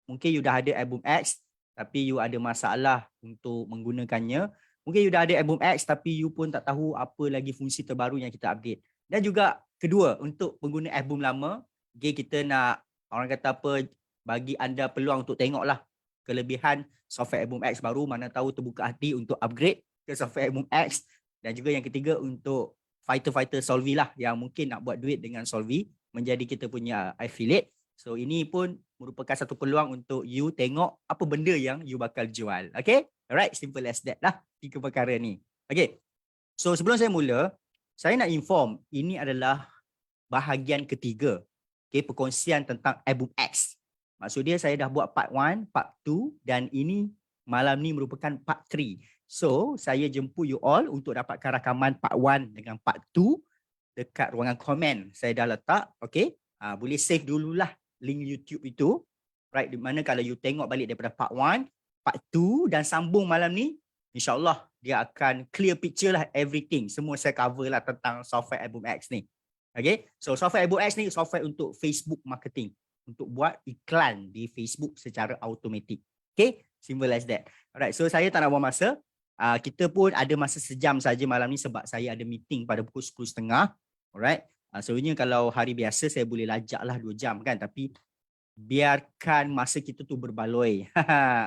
mungkin you dah ada album X tapi you ada masalah untuk menggunakannya. Mungkin you dah ada album X tapi you pun tak tahu apa lagi fungsi terbaru yang kita update. Dan juga kedua, untuk pengguna album lama, okay, kita nak, orang kata apa, bagi anda peluang untuk tengoklah kelebihan software album X baru, mana tahu terbuka hati untuk upgrade ke software album X. Dan juga yang ketiga untuk fighter-fighter Solvi lah yang mungkin nak buat duit dengan Solvi, menjadi kita punya affiliate. So ini pun merupakan satu peluang untuk you tengok apa benda yang you bakal jual. Okay? Alright, simple as that lah 3 perkara ni. Okay. So sebelum saya mula, saya nak inform ini adalah bahagian ketiga. Okay, perkongsian tentang album X. Maksud dia saya dah buat part 1, part 2 dan ini malam ni merupakan part 3. So saya jemput you all untuk dapatkan rakaman part 1 dengan part 2 dekat ruangan komen. Saya dah letak, okay. Boleh save dululah link YouTube itu. Right, di mana kalau you tengok balik daripada part 1, part 2 dan sambung malam ni, InsyaAllah dia akan clear picture lah everything. Semua saya cover lah tentang software album X ni. Okay, so software album X ni software untuk Facebook marketing. Untuk buat iklan di Facebook secara automatik. Okay, simple as that. Alright, so saya tak nak buang masa. Kita pun ada masa sejam saja malam ni sebab saya ada meeting pada pukul 10.30. Alright, sebenarnya kalau hari biasa saya boleh lajak lah 2 jam kan. Tapi biarkan masa kita tu berbaloi.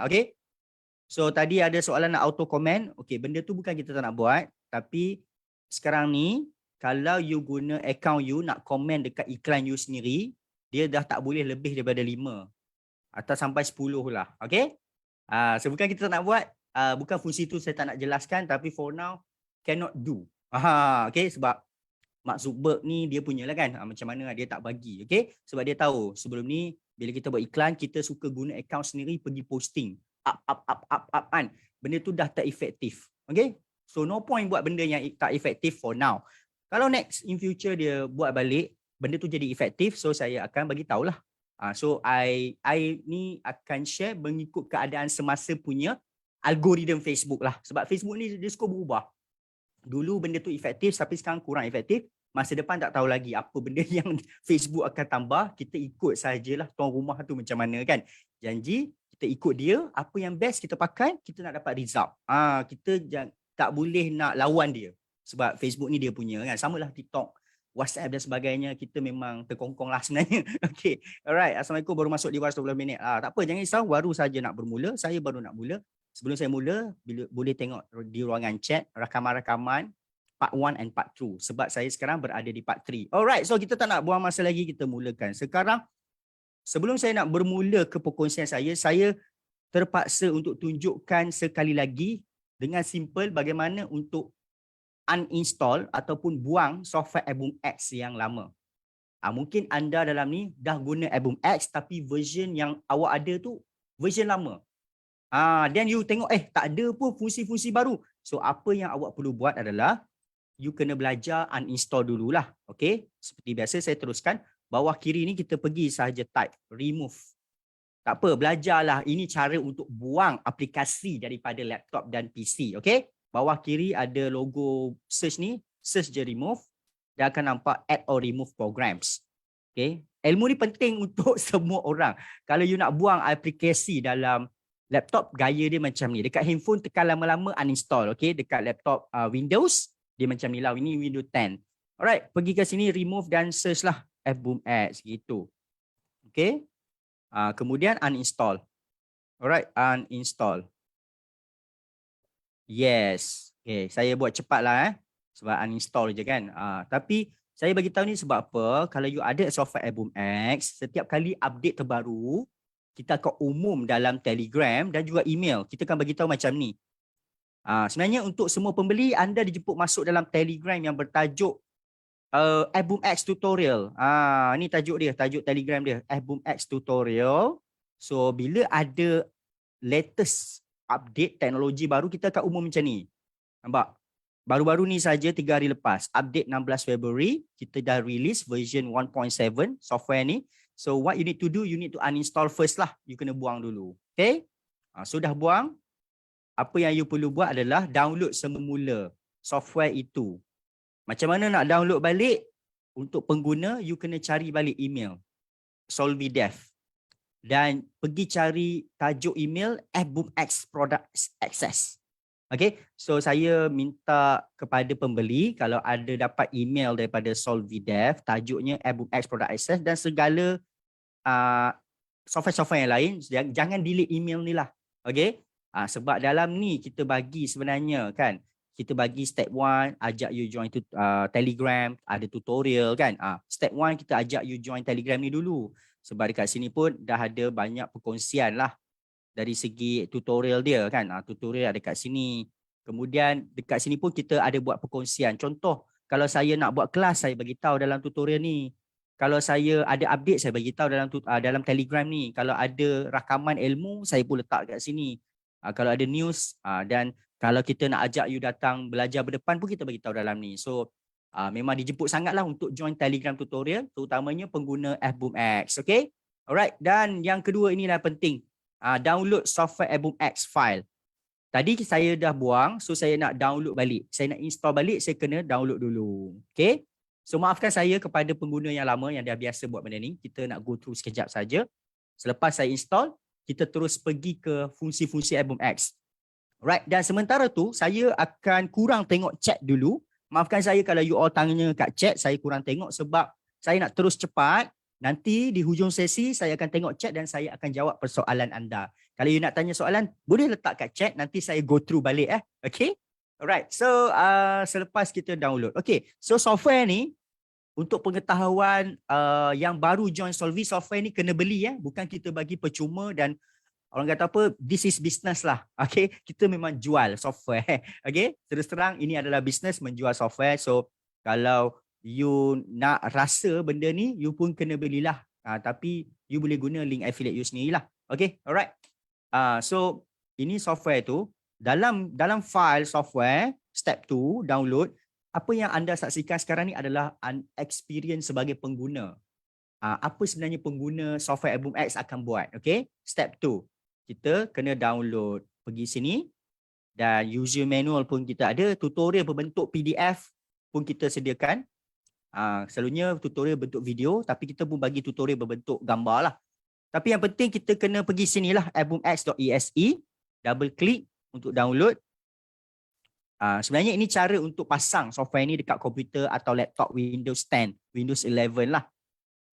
Okay, so tadi ada soalan nak auto comment. Okay, benda tu bukan kita tak nak buat. Tapi sekarang ni, kalau you guna account you nak komen dekat iklan you sendiri, dia dah tak boleh lebih daripada 5 atau sampai 10 lah. Okay? So bukan kita tak nak buat, bukan fungsi tu saya tak nak jelaskan, tapi for now cannot do. Okay? Sebab Mark Zuckerberg ni dia punya lah kan, macam mana dia tak bagi. Okay? Sebab dia tahu sebelum ni bila kita buat iklan, kita suka guna account sendiri pergi posting. Up kan. Benda tu dah tak efektif. Okay? So no point buat benda yang tak efektif for now. Kalau next in future dia buat balik, benda tu jadi efektif, so saya akan bagi tahulah. So I ni akan share mengikut keadaan semasa punya algoritma Facebook lah. Sebab Facebook ni dia suka berubah. Dulu benda tu efektif tapi sekarang kurang efektif. Masa depan tak tahu lagi apa benda yang Facebook akan tambah. Kita ikut sajalah tuan rumah tu macam mana kan. Janji kita ikut dia, apa yang best kita pakai, kita nak dapat result. Kita tak boleh nak lawan dia. Sebab Facebook ni dia punya kan. Samalah TikTok, WhatsApp dan sebagainya, kita memang terkongkong lah sebenarnya. Okay, alright. Assalamualaikum, baru masuk di 12 minit. Tak apa, jangan risau, baru saja nak bermula. Saya baru nak mula. Sebelum saya mula, boleh tengok di ruangan chat, rakaman-rakaman part 1 and part 2. Sebab saya sekarang berada di part 3. Alright, so kita tak nak buang masa lagi, kita mulakan. Sekarang, sebelum saya nak bermula ke perkongsian saya terpaksa untuk tunjukkan sekali lagi dengan simple bagaimana untuk uninstall ataupun buang software album X yang lama. Mungkin anda dalam ni dah guna album X tapi version yang awak ada tu version lama. Dan you tengok tak ada pun fungsi-fungsi baru. So apa yang awak perlu buat adalah you kena belajar uninstall dululah. Okay, seperti biasa saya teruskan. Bawah kiri ni kita pergi sahaja type remove. Tak apa, belajarlah. Ini cara untuk buang aplikasi daripada laptop dan PC. Okay, bawah kiri ada logo search ni, search je remove. Dia akan nampak add or remove programs. Okay, ilmu ni penting untuk semua orang. Kalau you nak buang aplikasi dalam laptop, gaya dia macam ni. Dekat handphone tekan lama-lama uninstall. Okay, dekat laptop Windows, dia macam ni lah. Ini Windows 10. Alright, pergi ke sini remove dan search lah album X gitu. Okay, kemudian uninstall. Alright, uninstall. Yes. Okay, saya buat cepat lah sebab uninstall je kan. Tapi saya bagi tahu ni sebab apa? Kalau you ada software album X, setiap kali update terbaru, kita akan umum dalam Telegram dan juga email. Kita akan bagi tahu macam ni. Sebenarnya untuk semua pembeli, anda dijemput masuk dalam Telegram yang bertajuk album X tutorial. Ni tajuk dia, tajuk Telegram dia, album X tutorial. So bila ada latest update teknologi baru, kita akan umum macam ni. Nampak? Baru-baru ni saja 3 hari lepas, update 16 Februari, kita dah release version 1.7 software ni. So what you need to do, you need to uninstall first lah. You kena buang dulu. Okay? Sudah buang, apa yang you perlu buat adalah download semula software itu. Macam mana nak download balik? Untuk pengguna, you kena cari balik email Solvidev. dan pergi cari tajuk email F-Boom X Product Access. Okay, so saya minta kepada pembeli kalau ada dapat email daripada Solvidev, tajuknya F-Boom X Product Access dan segala software-software yang lain, jangan delete email ni lah. Okay, sebab dalam ni kita bagi sebenarnya kan, kita bagi step 1, ajak you join Telegram, ada tutorial kan. Step 1 kita ajak you join Telegram ni dulu. Sebab dekat sini pun dah ada banyak perkongsian lah dari segi tutorial dia kan. Tutorial ada dekat sini. Kemudian dekat sini pun kita ada buat perkongsian. Contoh, kalau saya nak buat kelas, saya bagi tahu dalam tutorial ni. Kalau saya ada update, saya bagi tahu dalam Telegram ni. Kalau ada rakaman ilmu, saya pun letak kat sini. Kalau ada news dan kalau kita nak ajak you datang belajar berdepan pun kita bagi tahu dalam ni. So memang dijemput sangatlah untuk join Telegram tutorial, terutamanya pengguna F-Boom X. Okay? Alright. Dan yang kedua inilah penting. Download software F-Boom X file. Tadi saya dah buang, so saya nak download balik. Saya nak install balik, saya kena download dulu. Okay? So maafkan saya kepada pengguna yang lama yang dah biasa buat benda ni. Kita nak go through sekejap saja. Selepas saya install, kita terus pergi ke fungsi-fungsi F-Boom X. Alright, dan sementara tu saya akan kurang tengok chat dulu. Maafkan saya kalau you all tanya kat chat, saya kurang tengok sebab saya nak terus cepat. Nanti di hujung sesi saya akan tengok chat dan saya akan jawab persoalan anda. Kalau you nak tanya soalan, boleh letak kat chat, nanti saya go through balik Okay? Alright, so selepas kita download. Okay, so software ni untuk pengetahuan yang baru join Solvi, software ni kena beli bukan kita bagi percuma dan orang kata apa, this is business lah. Okay, kita memang jual software. Okay, terus terang ini adalah business menjual software. So kalau you nak rasa benda ni, you pun kena belilah. Tapi you boleh guna link affiliate you sendirilah. Okay, alright. So ini software tu. Dalam file software, step 2, download, apa yang anda saksikan sekarang ni adalah experience sebagai pengguna. Apa sebenarnya pengguna software F-Boom X akan buat. Okay? Step 2, kita kena download. Pergi sini dan user manual pun kita ada. Tutorial berbentuk PDF pun kita sediakan. Selalunya tutorial bentuk video, tapi kita pun bagi tutorial berbentuk gambar lah. Tapi yang penting kita kena pergi sinilah, fboomx.exe, double klik untuk download. Sebenarnya ini cara untuk pasang software ini dekat komputer atau laptop Windows 10, Windows 11 lah.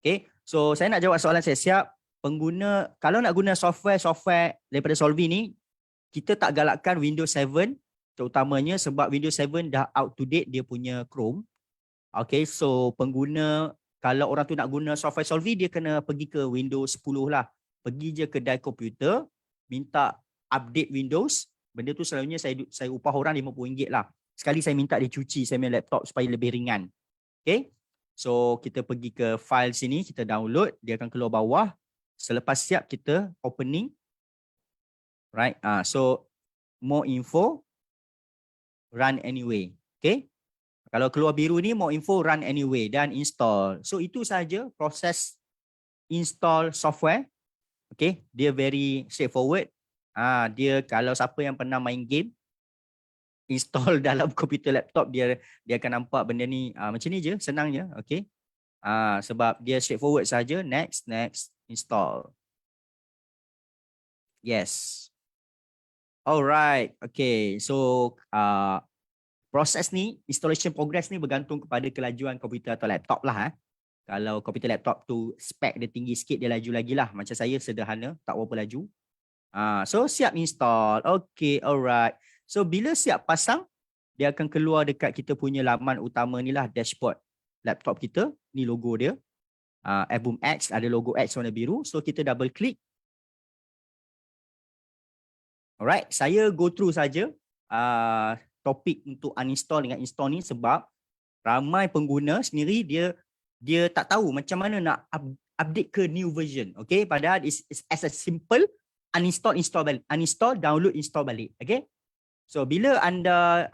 Okay, so saya nak jawab soalan saya siap. Pengguna, kalau nak guna software daripada Solvi ni, kita tak galakkan Windows 7 terutamanya sebab Windows 7 dah out to date dia punya Chrome. Okay, so pengguna, kalau orang tu nak guna software Solvi, dia kena pergi ke Windows 10 lah. Pergi je kedai komputer, minta update Windows. Benda tu selalunya saya upah orang RM50 lah. Sekali saya minta dia cuci saya punya laptop supaya lebih ringan. Okay. So kita pergi ke file sini, kita download, dia akan keluar bawah. Selepas siap kita opening. Right. So more info, run anyway. Okay. Kalau keluar biru ni more info, run anyway dan install. So itu saja proses install software. Okay. Dia very straightforward. Dia kalau siapa yang pernah main game, install dalam komputer laptop, dia akan nampak benda ni macam ni je, senang je. Okay. Sebab dia straightforward saja. Next, install. Yes. Alright. Okay. So proses ni, installation progress ni bergantung kepada kelajuan komputer atau laptop lah. Kalau komputer laptop tu spek dia tinggi sikit, dia laju lagi lah. Macam saya sederhana, tak berapa laju. So siap install. Okay, alright. So bila siap pasang, dia akan keluar dekat kita punya laman utama ni lah, dashboard laptop kita. Ni logo dia. F-Boom X, ada logo X warna biru. So kita double click. Alright, saya go through saja topik untuk uninstall dengan install ni sebab ramai pengguna sendiri dia tak tahu macam mana nak update ke new version. Okay, padahal it's as a simple uninstall, install balik. Uninstall, download, install balik. Okay. So, bila anda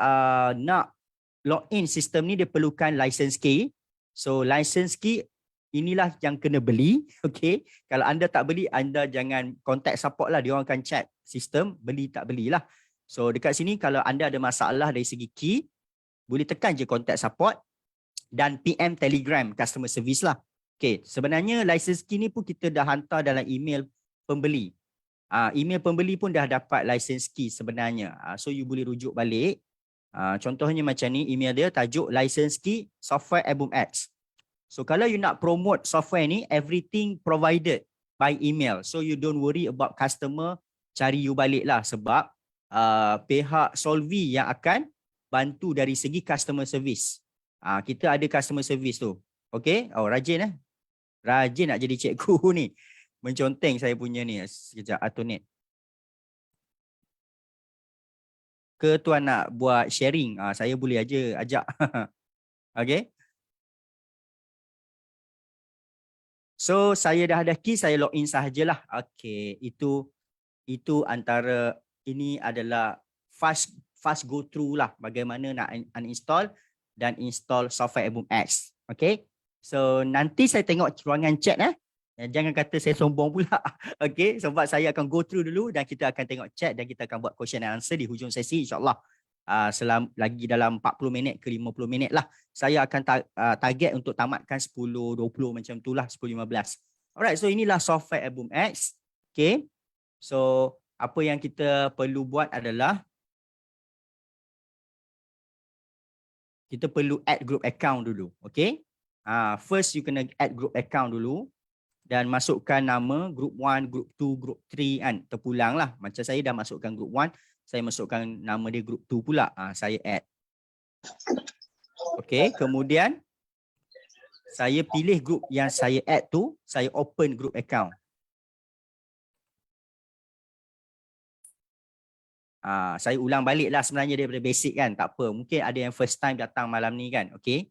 nak login sistem ni, dia perlukan license key. So, license key inilah yang kena beli. Okay. Kalau anda tak beli, anda jangan contact support lah. Dia orang akan check sistem, beli tak belilah. So, dekat sini kalau anda ada masalah dari segi key, boleh tekan je contact support dan PM Telegram customer service lah. Okay. Sebenarnya license key ni pun kita dah hantar dalam email pembeli. Email pembeli pun dah dapat license key sebenarnya. So you boleh rujuk balik. Contohnya macam ni, email dia tajuk license key software Album X. So kalau you nak promote software ni, everything provided by email. So you don't worry about customer cari you balik lah, sebab pihak Solvi yang akan bantu dari segi customer service. Kita ada customer service tu. Okay? Oh, rajin Rajin nak jadi cikgu ni. Menconteng saya punya ni. Sekejap, Atonet. Ke tuan nak buat sharing? Saya boleh aja ajak. Okay? So saya dah ada key, saya login sahajalah. Okay, itu antara ini adalah fast go through lah bagaimana nak uninstall dan install software Album X. Okay, so nanti saya tengok ruangan chat Jangan kata saya sombong pula. Okay, sebab saya akan go through dulu dan kita akan tengok chat dan kita akan buat question and answer di hujung sesi, insyaAllah. Lagi dalam 40 minit ke 50 minit lah. Saya akan target untuk tamatkan 10-20 macam tu lah, 10-15. Alright, so inilah software Album X. Okay, so apa yang kita perlu buat adalah kita perlu add group account dulu. Okay, first you kena add group account dulu dan masukkan nama group 1, group 2, group 3 kan. Terpulang lah. Macam saya dah masukkan group 1, saya masukkan nama dia group 2 pula. Saya add. Okay, kemudian saya pilih group yang saya add tu, saya open group account. Saya ulang balik lah sebenarnya daripada basic kan. Tak apa, mungkin ada yang first time datang malam ni kan. Okay.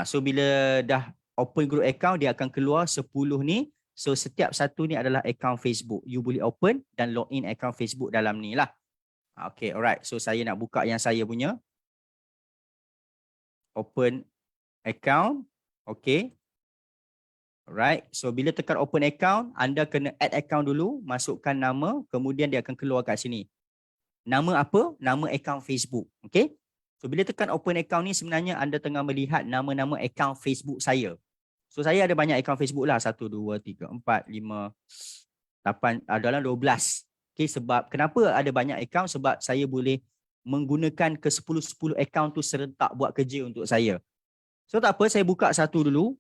So bila dah open group account, dia akan keluar 10 ni. So setiap satu ni adalah account Facebook. You boleh open dan login account Facebook dalam ni lah. Okay, alright. So saya nak buka yang saya punya. Open account. Okay. Alright. So bila tekan open account, anda kena add account dulu. Masukkan nama. Kemudian dia akan keluar kat sini. Nama apa? Nama account Facebook. Okay. So bila tekan open account ni, sebenarnya anda tengah melihat nama-nama account Facebook saya. So saya ada banyak account Facebook lah. 1, 2, 3, 4, 5, 8, dalam 12. Okay, sebab kenapa ada banyak account? Sebab saya boleh menggunakan ke 10 account tu serentak buat kerja untuk saya. So tak apa, saya buka satu dulu.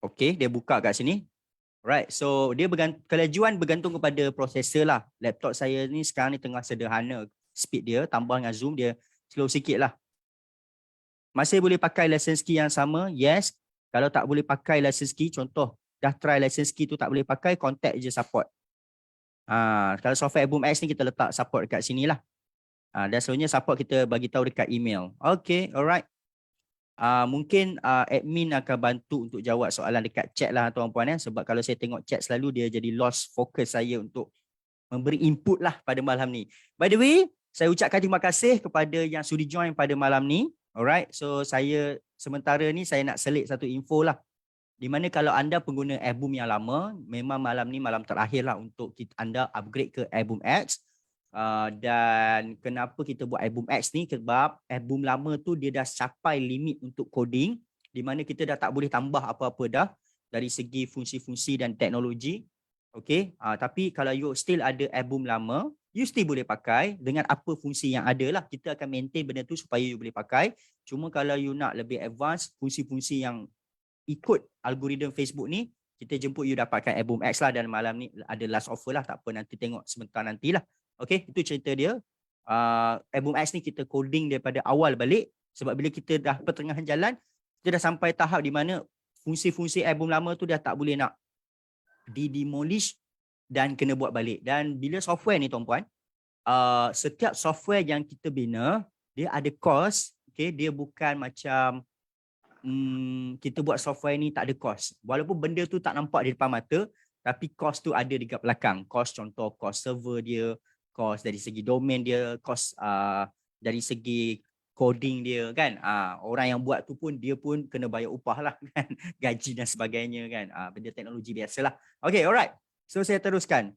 Okay, dia buka kat sini. Right, so dia kelajuan bergantung kepada prosesor lah. Laptop saya ni sekarang ni tengah sederhana. Speed dia tambah dengan zoom dia slow sikit lah. Masih boleh pakai license key yang sama? Yes. Kalau tak boleh pakai license key, contoh dah try license key tu tak boleh pakai, contact je support. Kalau software Album X ni kita letak support dekat sini lah. Dan sebenarnya support kita bagi tahu dekat email. Okay, alright. Mungkin admin akan bantu untuk jawab soalan dekat chat lah tuan-puan sebab kalau saya tengok chat selalu dia jadi lost focus saya untuk memberi input lah pada malam ni. By the way, saya ucapkan terima kasih kepada yang sudi join pada malam ni. Alright, so saya sementara ni saya nak selit satu info lah. Di mana kalau anda pengguna album yang lama, memang malam ni malam terakhir lah untuk anda upgrade ke Album X. Dan kenapa kita buat Album X ni? Sebab album lama tu dia dah capai limit untuk coding, di mana kita dah tak boleh tambah apa-apa dah dari segi fungsi-fungsi dan teknologi. Okay, tapi kalau you still ada album lama, you still boleh pakai dengan apa fungsi yang ada lah. Kita akan maintain benda tu supaya you boleh pakai. Cuma kalau you nak lebih advance, fungsi-fungsi yang ikut algoritma Facebook ni, kita jemput you dapatkan Album X lah. Dan malam ni ada last offer lah. Tak apa, nanti tengok sebentar nantilah. Okay, itu cerita dia. Album X ni kita coding daripada awal balik. Sebab bila kita dah pertengahan jalan, kita dah sampai tahap di mana fungsi-fungsi album lama tu dah tak boleh nak demolish dan kena buat balik. Dan bila software ni tuan-puan, setiap software yang kita bina, dia ada cost. Okay, dia bukan macam kita buat software ni tak ada cost. Walaupun benda tu tak nampak di depan mata, tapi cost tu ada di belakang. Cost contoh, cost server dia, cost dari segi domain dia, cost dari segi coding dia kan. Orang yang buat tu pun dia pun kena bayar upah lah kan. Gaji dan sebagainya kan. Benda teknologi biasalah. Okay, alright. So saya teruskan.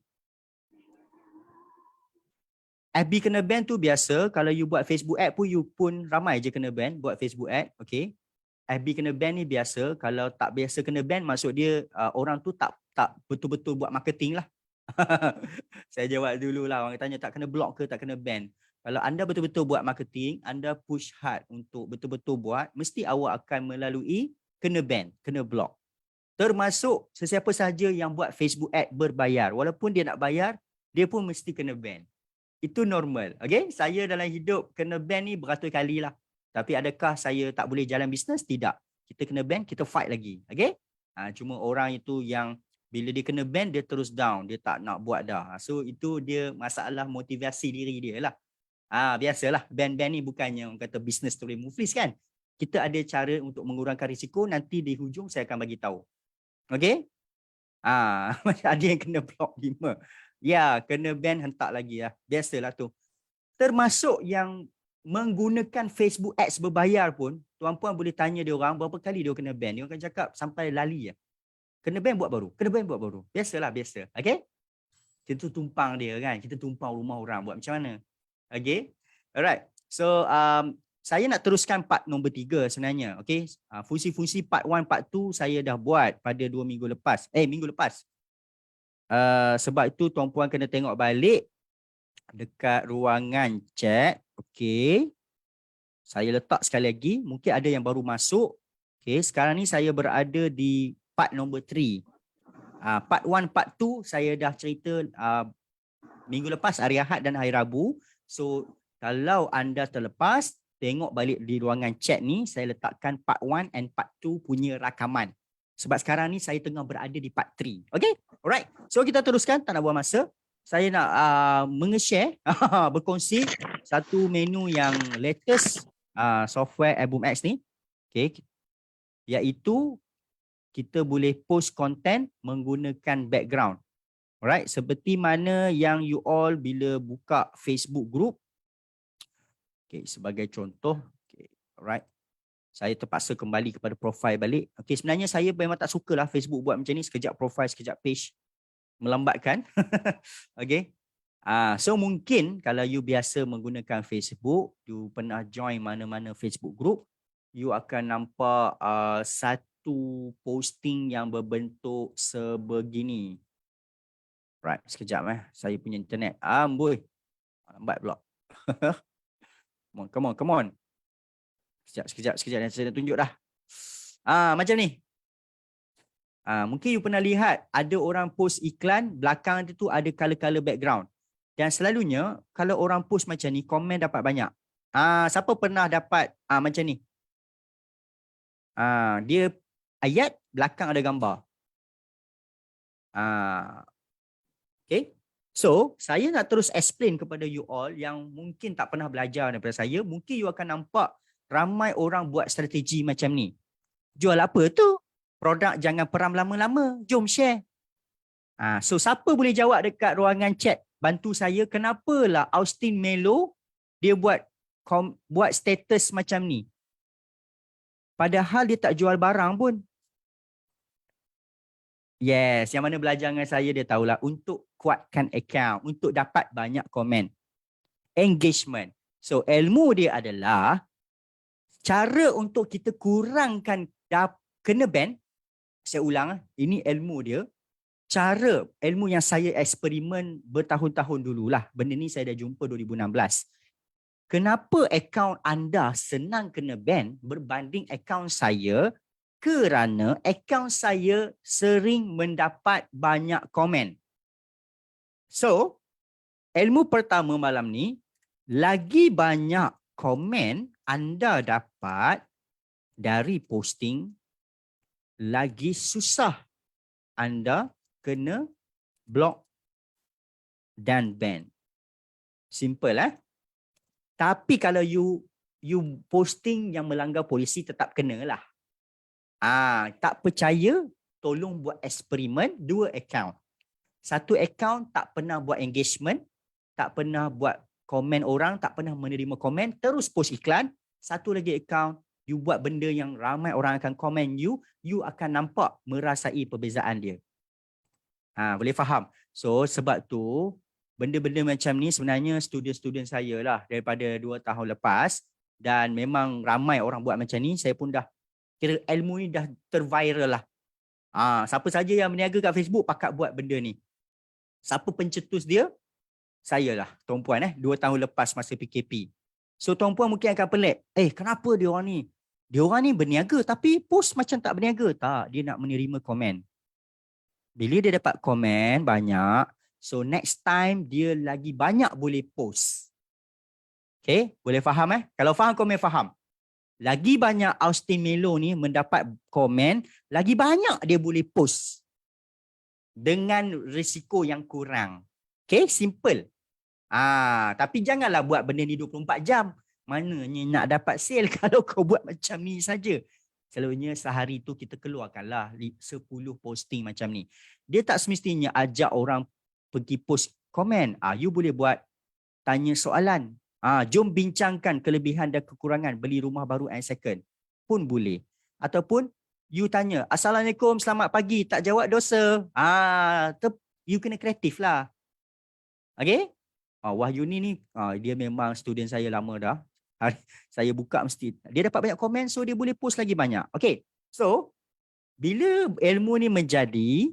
FB kena ban tu biasa. Kalau you buat Facebook ad pun, you pun ramai je kena ban buat Facebook ad. Okay. FB kena ban ni biasa. Kalau tak biasa kena ban, maksud dia orang tu tak betul-betul buat marketing lah. Saya jawab dulu lah. Orang tanya tak kena block ke tak kena ban. Kalau anda betul-betul buat marketing, anda push hard untuk betul-betul buat, mesti awak akan melalui kena ban, kena block. Termasuk sesiapa sahaja yang buat Facebook ad berbayar. Walaupun dia nak bayar, dia pun mesti kena ban. Itu normal. Okay? Saya dalam hidup kena ban ni beratus kali lah. Tapi adakah saya tak boleh jalan bisnes? Tidak. Kita kena ban, kita fight lagi. Okay? Cuma orang itu yang bila dia kena ban, dia terus down. Dia tak nak buat dah. So itu dia masalah motivasi diri dia lah. Biasalah. Ban-ban ni bukannya orang kata bisnes tu boleh muflis kan. Kita ada cara untuk mengurangkan risiko. Nanti di hujung saya akan bagi tahu. Okay? Ada yang kena block 5. Ya, kena ban hentak lagi lah. Biasalah tu. Termasuk yang menggunakan Facebook Ads berbayar pun, tuan-puan boleh tanya dia orang berapa kali dia kena ban. Dia akan cakap sampai lali lah. Kena ban buat baru. Kena ban buat baru. Biasalah, biasa. Okay? Kita tumpang dia kan. Kita tumpang rumah orang. Buat macam mana? Okay? Alright. So, saya nak teruskan part nombor 3 sebenarnya. Okay? Fungsi-fungsi part 1, part 2 saya dah buat pada 2 minggu lepas. Minggu lepas. Sebab itu tuan-puan kena tengok balik dekat ruangan chat. Okay. Saya letak sekali lagi. Mungkin ada yang baru masuk. Okay. Sekarang ni saya berada di part nombor 3. Part 1, part 2 saya dah cerita minggu lepas, hari Ahad dan hari Rabu. So, kalau anda terlepas, tengok balik di ruangan chat ni, saya letakkan part 1 and part 2 punya rakaman. Sebab sekarang ni saya tengah berada di part 3. Okay? Alright. So, kita teruskan. Tak nak buang masa. Saya nak menge-share, berkongsi satu menu yang latest software Album X ni. Okay. Iaitu, kita boleh post content menggunakan background. Alright. Seperti mana yang you all bila buka Facebook group. Okay. Sebagai contoh. Okay. Alright. Saya terpaksa kembali kepada profile balik. Okay. Sebenarnya saya memang tak sukalah Facebook buat macam ni. Sekejap profile, sekejap page. Melambatkan. Okay. So mungkin kalau you biasa menggunakan Facebook, you pernah join mana-mana Facebook group, you akan nampak satu posting yang berbentuk sebegini. Right, sekejap saya punya internet. Amboi. Lambat pula. Come on. Sekejap. Saya dah tunjuk dah. Macam ni. Mungkin you pernah lihat ada orang post iklan, belakang tu ada color-color background. Dan selalunya kalau orang post macam ni, komen dapat banyak. Siapa pernah dapat macam ni? Dia ayat, belakang ada gambar. Okay. So, saya nak terus explain kepada you all yang mungkin tak pernah belajar daripada saya. Mungkin you akan nampak ramai orang buat strategi macam ni. Jual apa tu? Produk jangan peram lama-lama. Jom share. So siapa boleh jawab dekat ruangan chat? Bantu saya. Kenapalah Austin Melo dia buat status macam ni? Padahal dia tak jual barang pun. Yes, yang mana belajar dengan saya dia tahulah. Untuk kuatkan account. Untuk dapat banyak komen. Engagement. So ilmu dia adalah cara untuk kita kurangkan kena ban. Saya ulang, ini ilmu dia. Ilmu yang saya eksperimen bertahun-tahun dululah. Benda ni saya dah jumpa 2016. Kenapa akaun anda senang kena ban berbanding akaun saya? Kerana akaun saya sering mendapat banyak komen. So, ilmu pertama malam ni, lagi banyak komen anda dapat dari posting, lagi susah anda kena block dan ban. Simple Tapi kalau you posting yang melanggar polisi tetap kenalah. Tak percaya, tolong buat eksperimen 2 akaun. Satu akaun tak pernah buat engagement, tak pernah buat komen orang, tak pernah menerima komen, terus post iklan. Satu lagi akaun, you buat benda yang ramai orang akan komen you akan nampak merasai perbezaan dia. Boleh faham? So sebab tu benda-benda macam ni sebenarnya student-student saya lah daripada 2 tahun lepas, dan memang ramai orang buat macam ni. Saya pun dah kira ilmu ni dah terviral lah. Siapa saja yang berniaga kat Facebook pakat buat benda ni. Siapa pencetus dia? Saya lah, Tuan Puan 2 tahun lepas masa PKP. So Tuan Puan mungkin akan pelik. Kenapa dia orang ni? Dia orang ni berniaga tapi post macam tak berniaga. Tak, dia nak menerima komen. Bila dia dapat komen banyak, so next time dia lagi banyak boleh post. Okay, boleh faham Kalau faham komen faham. Lagi banyak Austin Melo ni mendapat komen, lagi banyak dia boleh post dengan risiko yang kurang. Okay, simple. Tapi janganlah buat benda ni 24 jam. Mananya nak dapat sale kalau kau buat macam ni saja. Selalunya sehari tu kita keluarkanlah 10 posting macam ni. Dia tak semestinya ajak orang pergi post komen. You boleh buat tanya soalan. Jom bincangkan kelebihan dan kekurangan beli rumah baru and second. Pun boleh. Ataupun you tanya, Assalamualaikum, selamat pagi, tak jawab dosa. You kena kreatif lah. Okay? Wahyu ni dia memang student saya lama dah. Saya buka mesti. Dia dapat banyak komen, so dia boleh post lagi banyak. Okay. So, bila ilmu ni menjadi,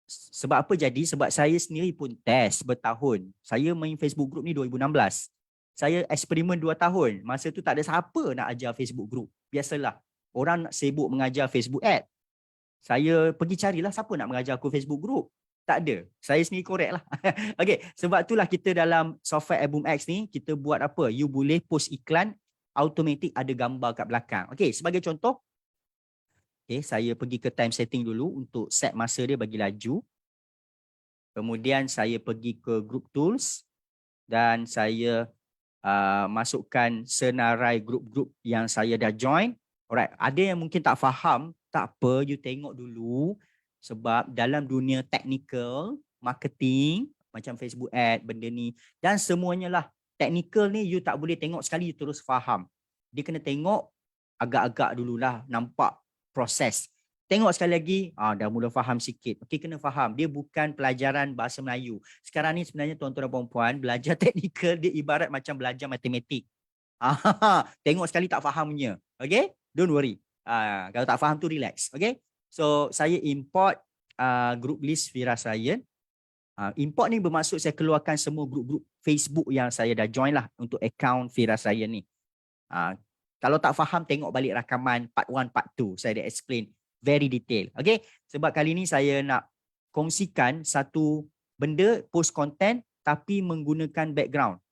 sebab apa jadi? Sebab saya sendiri pun test bertahun. Saya main Facebook group ni 2016. Saya eksperimen 2 tahun. Masa tu tak ada siapa nak ajar Facebook group. Biasalah. Orang sibuk mengajar Facebook ad. Saya pergi carilah siapa nak mengajar aku Facebook group. Tak ada. Saya sendiri korek lah. Okay. Sebab itulah kita dalam software Album X ni, kita buat apa? You boleh post iklan, automatic ada gambar kat belakang. Okay. Sebagai contoh, okay, saya pergi ke time setting dulu untuk set masa dia bagi laju. Kemudian saya pergi ke group tools dan saya masukkan senarai grup-grup yang saya dah join. Alright. Ada yang mungkin tak faham, tak apa, you tengok dulu. Sebab dalam dunia technical, marketing, macam Facebook ad, benda ni, dan semuanya lah, technical ni you tak boleh tengok sekali you terus faham. Dia kena tengok agak-agak dululah, nampak proses. Tengok sekali lagi, dah mula faham sikit. Okey, kena faham. Dia bukan pelajaran bahasa Melayu. Sekarang ni sebenarnya tuan-tuan dan puan-puan, belajar technical dia ibarat macam belajar matematik. Tengok sekali tak fahamnya. Okay? Don't worry. Kalau tak faham tu relax. Okay? So, saya import group list Fira Science. Import ni bermaksud saya keluarkan semua grup-grup Facebook yang saya dah join lah untuk account Fira Science ni. Kalau tak faham, tengok balik rakaman part 1, part 2. Saya dah explain very detail. Okay? Sebab kali ni saya nak kongsikan satu benda, post content tapi menggunakan background.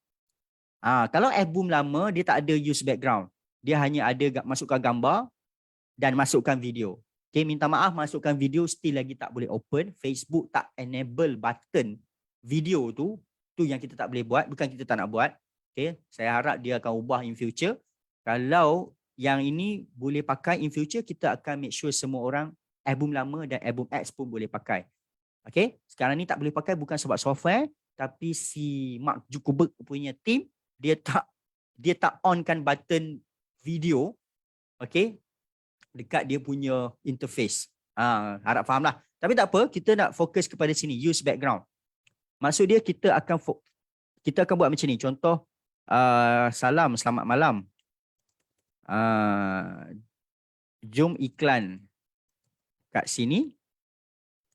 Kalau album lama, dia tak ada use background. Dia hanya ada masukkan gambar dan masukkan video. Okay, minta maaf, masukkan video still lagi tak boleh open. Facebook tak enable button video tu. Tu yang kita tak boleh buat. Bukan kita tak nak buat. Okay, saya harap dia akan ubah in future. Kalau yang ini boleh pakai in future, kita akan make sure semua orang album lama dan album X pun boleh pakai. Okay, sekarang ni tak boleh pakai bukan sebab software, tapi si Mark Zuckerberg punya team, dia tak onkan button video. Okay, dekat dia punya interface. Harap faham lah. Tapi tak apa, kita nak fokus kepada sini, use background. Maksud dia kita akan buat macam ni. Contoh, salam, selamat malam. Jom iklan kat sini.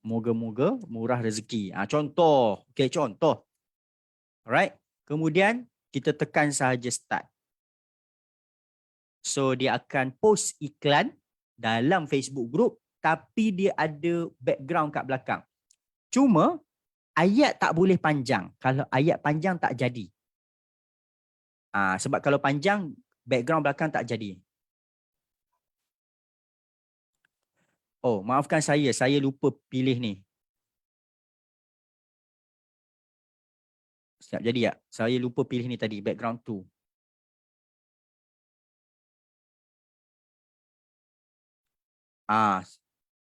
Moga-moga murah rezeki. Contoh. Okay, contoh. Alright. Kemudian, kita tekan sahaja start. So, dia akan post iklan dalam Facebook group, tapi dia ada background kat belakang. Cuma, ayat tak boleh panjang. Kalau ayat panjang tak jadi. Sebab kalau panjang, background belakang tak jadi. Oh, maafkan saya lupa pilih ni. Siap jadi tak? Saya lupa pilih ni tadi, background tu.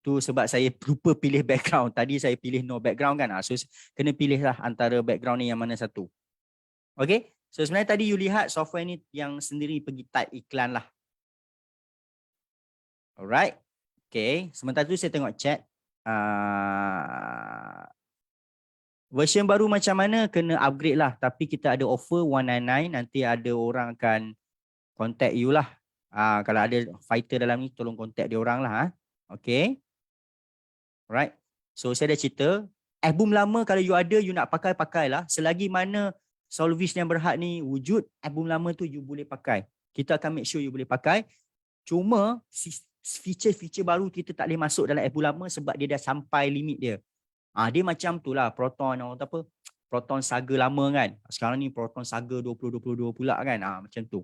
Tu sebab saya lupa pilih background. Tadi saya pilih no background kan. So kena pilih lah antara background ni yang mana satu. Okay. So sebenarnya tadi you lihat software ni yang sendiri pergi type iklan lah. Alright. Okay. Sementara tu saya tengok chat. Version baru macam mana kena upgrade lah. Tapi kita ada offer 199. Nanti ada orang akan contact you lah. Kalau ada fighter dalam ni, tolong contact dia orang lah. Okay. Alright. So saya dah cerita. Album lama kalau you ada, you nak pakai, pakailah. Selagi mana Solvis yang berhad ni wujud, album lama tu you boleh pakai. Kita akan make sure you boleh pakai. Cuma feature-feature baru kita tak boleh masuk dalam album lama sebab dia dah sampai limit dia. Dia macam tu lah Proton apa? Proton Saga lama kan. Sekarang ni Proton Saga 2022 pula kan. Macam tu.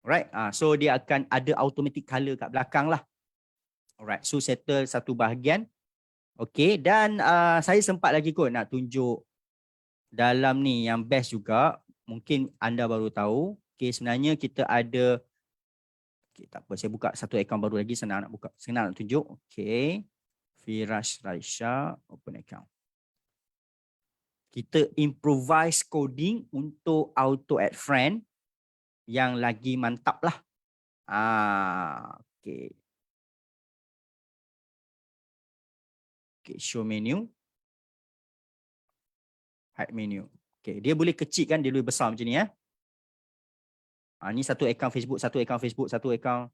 Alright. So dia akan ada automatic color kat belakang lah. Alright. So settle satu bahagian. Okay. Dan saya sempat lagi kot nak tunjuk dalam ni yang best juga. Mungkin anda baru tahu. Okay. Sebenarnya kita ada. Okay, tak apa. Saya buka satu akaun baru lagi. Senang nak buka. Senang nak tunjuk. Okay. Firash Raisha, open account. Kita improvise coding untuk auto add friend yang lagi mantap lah. Okay. Okay, show menu. Hide menu. Okay, dia boleh kecil kan, dia boleh besar macam ni ya. Ni satu akaun Facebook, satu akaun Facebook, satu akaun.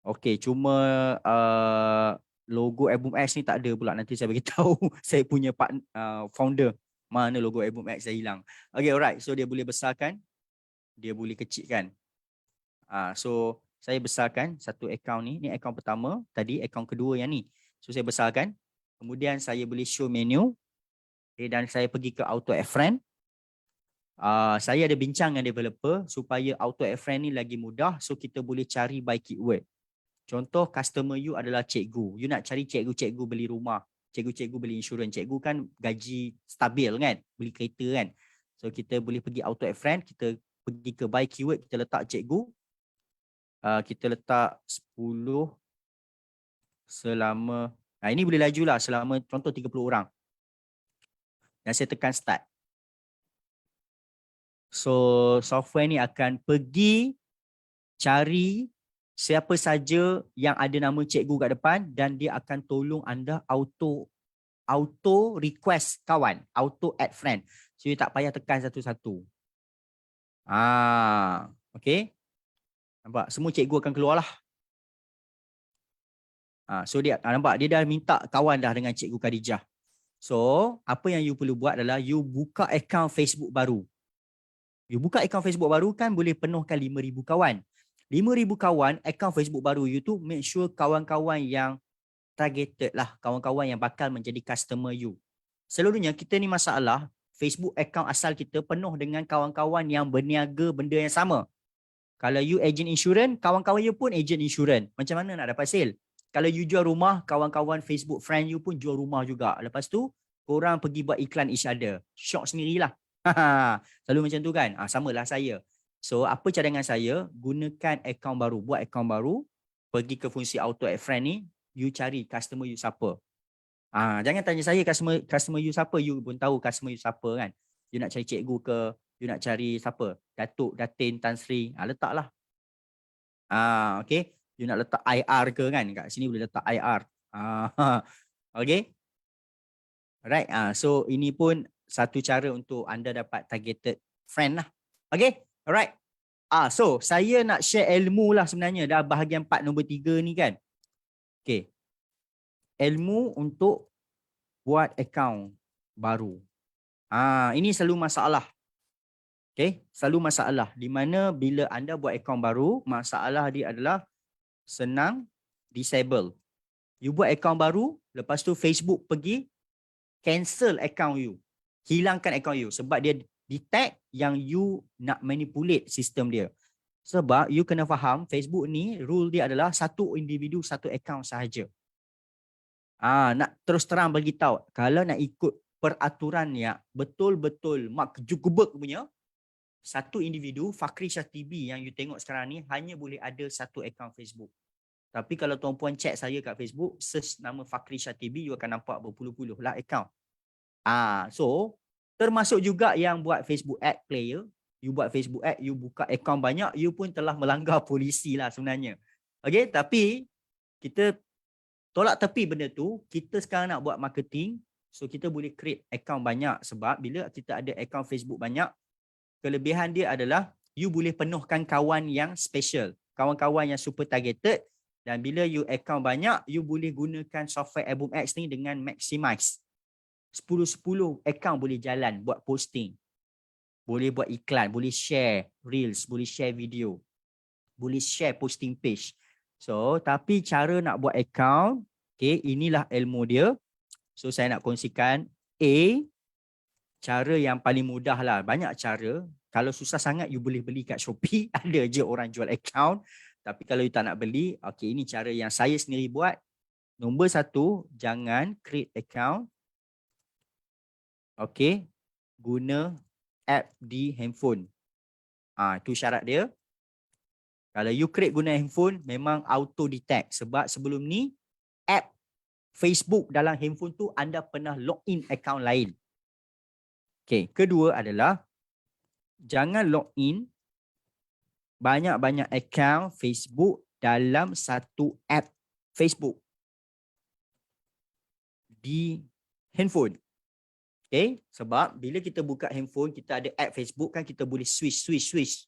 Okay, cuma logo Album X ni tak ada pula. Nanti saya bagi tahu saya punya founder mana logo Album X dah hilang. Okay, alright. So dia boleh besarkan, dia boleh kecilkan. So saya besarkan satu akaun ni. Ni akaun pertama. Tadi akaun kedua yang ni. So saya besarkan. Kemudian saya boleh show menu. Okay, dan saya pergi ke auto add friend. Saya ada bincang dengan developer supaya auto add friend ni lagi mudah. So kita boleh cari by keyword. Contoh customer you adalah cikgu. You nak cari cikgu-cikgu beli rumah. Cikgu-cikgu beli insurans. Cikgu kan gaji stabil kan. Beli kereta kan. So kita boleh pergi auto add friend. Kita pergi ke by keyword. Kita letak cikgu. Kita letak 10 selama. Ini boleh laju lah selama contoh 30 orang. Dan saya tekan start. So software ni akan pergi cari siapa saja yang ada nama cikgu kat depan dan dia akan tolong anda auto request kawan, auto add friend. So you tak payah tekan satu-satu. Okay. Nampak? Semua cikgu akan keluar lah. So dia nampak dia dah minta kawan dah dengan Cikgu Khadijah. So apa yang you perlu buat adalah you buka akaun Facebook baru. You buka akaun Facebook baru kan boleh penuhkan 5,000 kawan. 5,000 kawan, akaun Facebook baru you tu make sure kawan-kawan yang targeted lah. Kawan-kawan yang bakal menjadi customer you. Selalunya kita ni masalah, Facebook akaun asal kita penuh dengan kawan-kawan yang berniaga benda yang sama. Kalau you agent insurans, kawan-kawan you pun agent insurans. Macam mana nak dapat sale? Kalau you jual rumah, kawan-kawan Facebook friend you pun jual rumah juga. Lepas tu, korang pergi buat iklan each other. Shock sendirilah. Selalu macam tu kan? Samalah saya. So, apa cadangan saya? Gunakan akaun baru. Buat akaun baru. Pergi ke fungsi auto add friend ni. You cari customer you siapa. Jangan tanya saya customer you siapa. You pun tahu customer you siapa kan. You nak cari cikgu ke? You nak cari siapa? Datuk, Datin, Tan Sri. Letaklah. Okay. You nak letak IR ke kan? Kat sini boleh letak IR. Okay. Alright. So, ini pun satu cara untuk anda dapat targeted friend lah. Okay. Alright. So, saya nak share ilmu lah sebenarnya. Dah bahagian part nombor 3 ni kan. Okay. Ilmu untuk buat akaun baru. Ini selalu masalah. Okay. Selalu masalah. Di mana bila anda buat akaun baru, masalah dia adalah senang disable. You buat akaun baru, lepas tu Facebook pergi cancel akaun you. Hilangkan akaun you sebab dia detect yang you nak manipulate sistem dia. Sebab you kena faham Facebook ni rule dia adalah satu individu satu akaun sahaja. Nak terus terang bagi tahu kalau nak ikut peraturan yang betul-betul Mark Zuckerberg punya, satu individu Fakhri Shatibi yang you tengok sekarang ni hanya boleh ada satu akaun Facebook. Tapi kalau tuan-puan check saya kat Facebook, search nama Fakhri Shatibi, you akan nampak berpuluh-puluh lah akaun. So, termasuk juga yang buat Facebook ad player, you buat Facebook ad, you buka akaun banyak, you pun telah melanggar polisi lah sebenarnya. Okay, tapi kita tolak tepi benda tu, kita sekarang nak buat marketing So kita boleh create account banyak sebab bila kita ada account Facebook banyak, kelebihan dia adalah you boleh penuhkan kawan yang special, kawan-kawan yang super targeted, dan bila you account banyak, you boleh gunakan software Album X ni dengan maximize. 10-10 account boleh jalan buat posting. Boleh buat iklan, boleh share reels, boleh share video, boleh share posting page. So, tapi cara nak buat account, okay, inilah ilmu dia. So, saya nak kongsikan. A, cara yang paling mudah lah. Banyak cara. Kalau susah sangat, you boleh beli kat Shopee. Ada je orang jual account. Tapi kalau you tak nak beli, okay, ini cara yang saya sendiri buat. Nombor 1, jangan create account. Okay, guna app di handphone. Itu syarat dia. Kalau you create guna handphone, memang auto detect. Sebab sebelum ni, app Facebook dalam handphone tu anda pernah login account lain. Okay, kedua adalah jangan login banyak-banyak account Facebook dalam satu app Facebook di handphone. Okay, sebab bila kita buka handphone, kita ada app Facebook kan, kita boleh switch.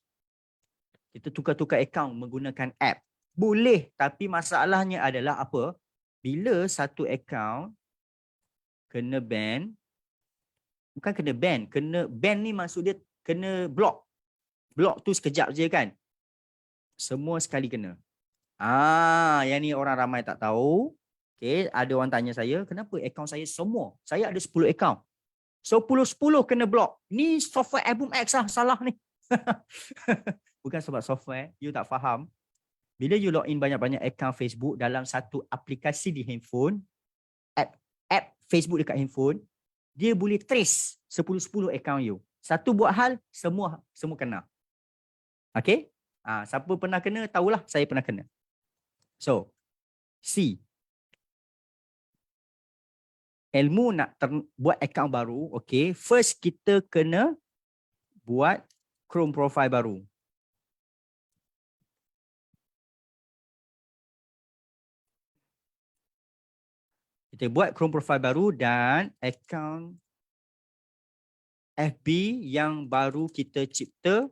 Kita tukar-tukar account menggunakan app. Boleh, tapi masalahnya adalah apa? Bila satu account kena ban, bukan kena ban ni maksud dia kena block. Block tu sekejap je kan? Semua sekali kena. Yang ni orang ramai tak tahu. Okay, ada orang tanya saya, kenapa account saya semua? Saya ada 10 account. So 10 kena block. Ni software Album X lah salah ni. Bukan sebab software, you tak faham. Bila you login banyak-banyak account Facebook dalam satu aplikasi di handphone, app Facebook dekat handphone, dia boleh trace 10 account you. Satu buat hal, semua kena. Okay? Siapa pernah kena, tahulah saya pernah kena. So, C. Ilmu nak buat account baru, okay. First kita kena buat Chrome profile baru. Kita buat Chrome profile baru dan account FB yang baru kita cipta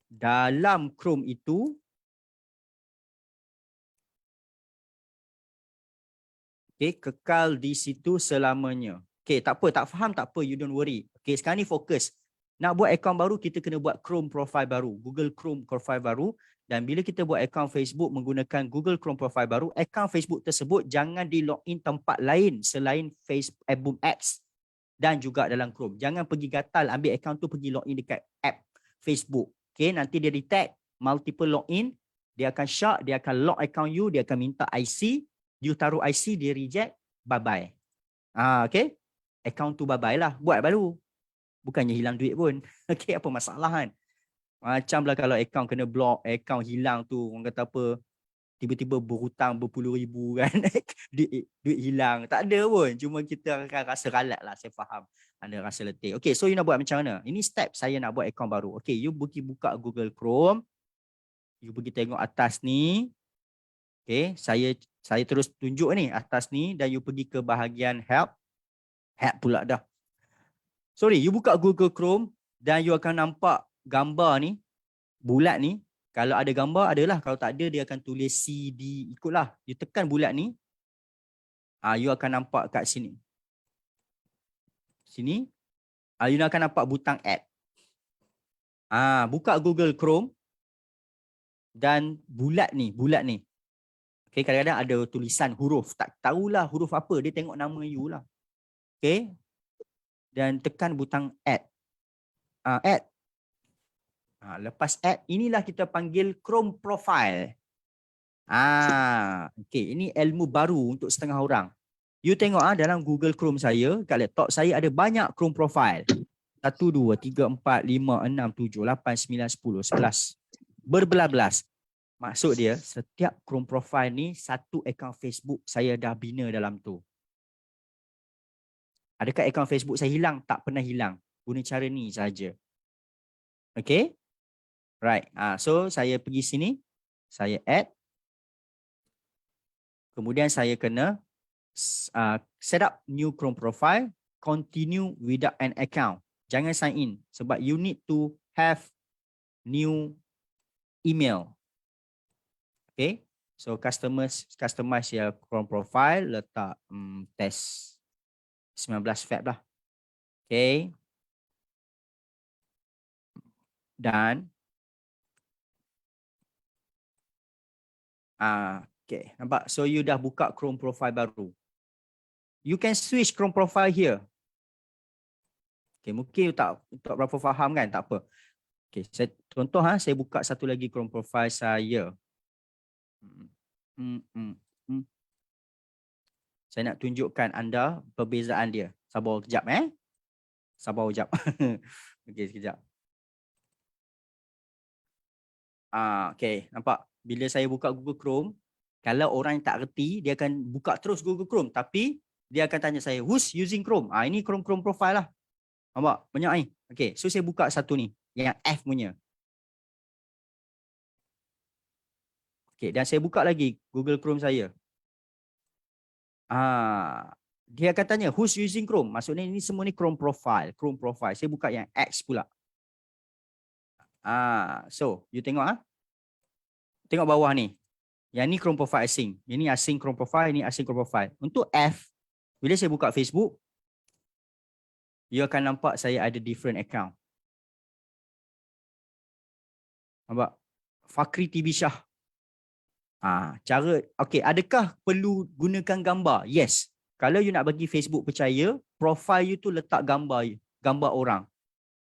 dalam Chrome itu kekal di situ selamanya. Tak apa, tak faham tak apa, you don't worry. Sekarang ni fokus. Nak buat account baru, kita kena buat Chrome profile baru, Google Chrome profile baru. Dan bila kita buat account Facebook menggunakan Google Chrome profile baru, account Facebook tersebut jangan di login tempat lain selain Facebook Album X dan juga dalam Chrome. Jangan pergi gatal ambil account tu pergi login dekat app Facebook. Nanti dia detect multiple login, dia akan shock, dia akan lock account you, dia akan minta IC, you taruh IC, dia reject, bye-bye. Account tu bye-bye lah, buat baru. Bukannya hilang duit pun. Apa masalah kan? Macamlah kalau account kena block, account hilang tu, orang kata apa, tiba-tiba berhutang berpuluh ribu kan, duit hilang. Tak ada pun, cuma kita akan rasa ralat lah, saya faham. Anda rasa letih. So you nak buat macam mana? Ini step saya nak buat account baru. You pergi buka Google Chrome, you pergi tengok atas ni. Saya terus tunjuk ni atas ni dan you pergi ke bahagian help. Help pula dah. Sorry, you buka Google Chrome dan you akan nampak gambar ni, bulat ni. Kalau ada gambar adalah, kalau tak ada dia akan tulis CD, ikutlah. You tekan bulat ni, you akan nampak kat sini. Sini, you akan nampak butang add. Buka Google Chrome dan bulat ni. Kadang-kadang ada tulisan huruf, tak tahulah huruf apa, dia tengok nama you lah. Dan tekan butang add. Add. Lepas add, inilah kita panggil Chrome profile. Ini ilmu baru untuk setengah orang. You tengok dalam Google Chrome saya, kat laptop saya ada banyak Chrome profile. 1, 2, 3, 4, 5, 6, 7, 8, 9, 10, 11. Berbelas-belas. Maksud dia, setiap Chrome profile ni satu akaun Facebook saya dah bina dalam tu. Adakah akaun Facebook saya hilang? Tak pernah hilang. Guna cara ni saja. Right. So saya pergi sini. Saya add. Kemudian saya kena Set up new Chrome profile, continue without an account. Jangan sign in sebab you need to have new email. Okay. So customize your Chrome profile, letak test 19 Feb lah. Okay. Dan okay, nampak? So you dah buka Chrome profile baru. You can switch Chrome profile here. Okay, mungkin you tak berapa faham kan? Tak apa. Okay, contoh saya buka satu lagi Chrome profile saya. Saya nak tunjukkan anda perbezaan dia. Sabar kejap Sabar kejap. Okey, sekejap. Okay, nampak? Bila saya buka Google Chrome, kalau orang tak reti, dia akan buka terus Google Chrome. Tapi, dia akan tanya saya, who's using Chrome? Ini Chrome profile lah. Nampak? Banyak ni. Okay, so saya buka satu ni. Yang F punya. Okay, dan saya buka lagi Google Chrome saya. Dia akan tanya, who's using Chrome? Maksudnya ini semua ni Chrome profile. Saya buka yang X pula. So, you tengok Tengok bawah ni. Yang ni Chrome profile asing. Yang ni asing Chrome profile, ini asing Chrome profile. Untuk F, bila saya buka Facebook, you akan nampak saya ada different account. Nampak? Fakri TV Shah. Okay, adakah perlu gunakan gambar? Yes. Kalau you nak bagi Facebook percaya, profile you tu letak gambar orang.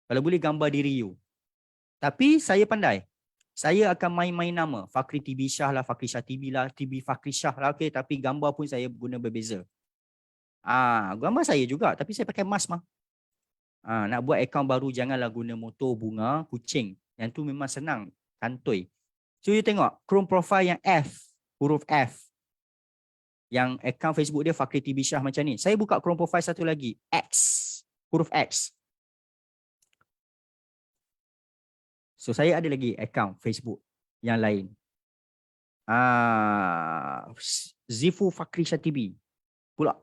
Kalau boleh gambar diri you. Tapi saya pandai. Saya akan main-main nama. Fakri TV Shah lah, Fakri Shah TV lah, TV Fakri Shah lah. Okay, tapi gambar pun saya guna berbeza. Gambar saya juga, tapi saya pakai mask mah. Nak buat akaun baru, janganlah guna motor, bunga, kucing. Yang tu memang senang, kantoi. So, you tengok, Chrome profile yang F, huruf F. Yang akaun Facebook dia Fakri TV Shah macam ni. Saya buka Chrome profile satu lagi, X, huruf X. So, saya ada lagi akaun Facebook yang lain. Zifu Fakri Shah TV pula.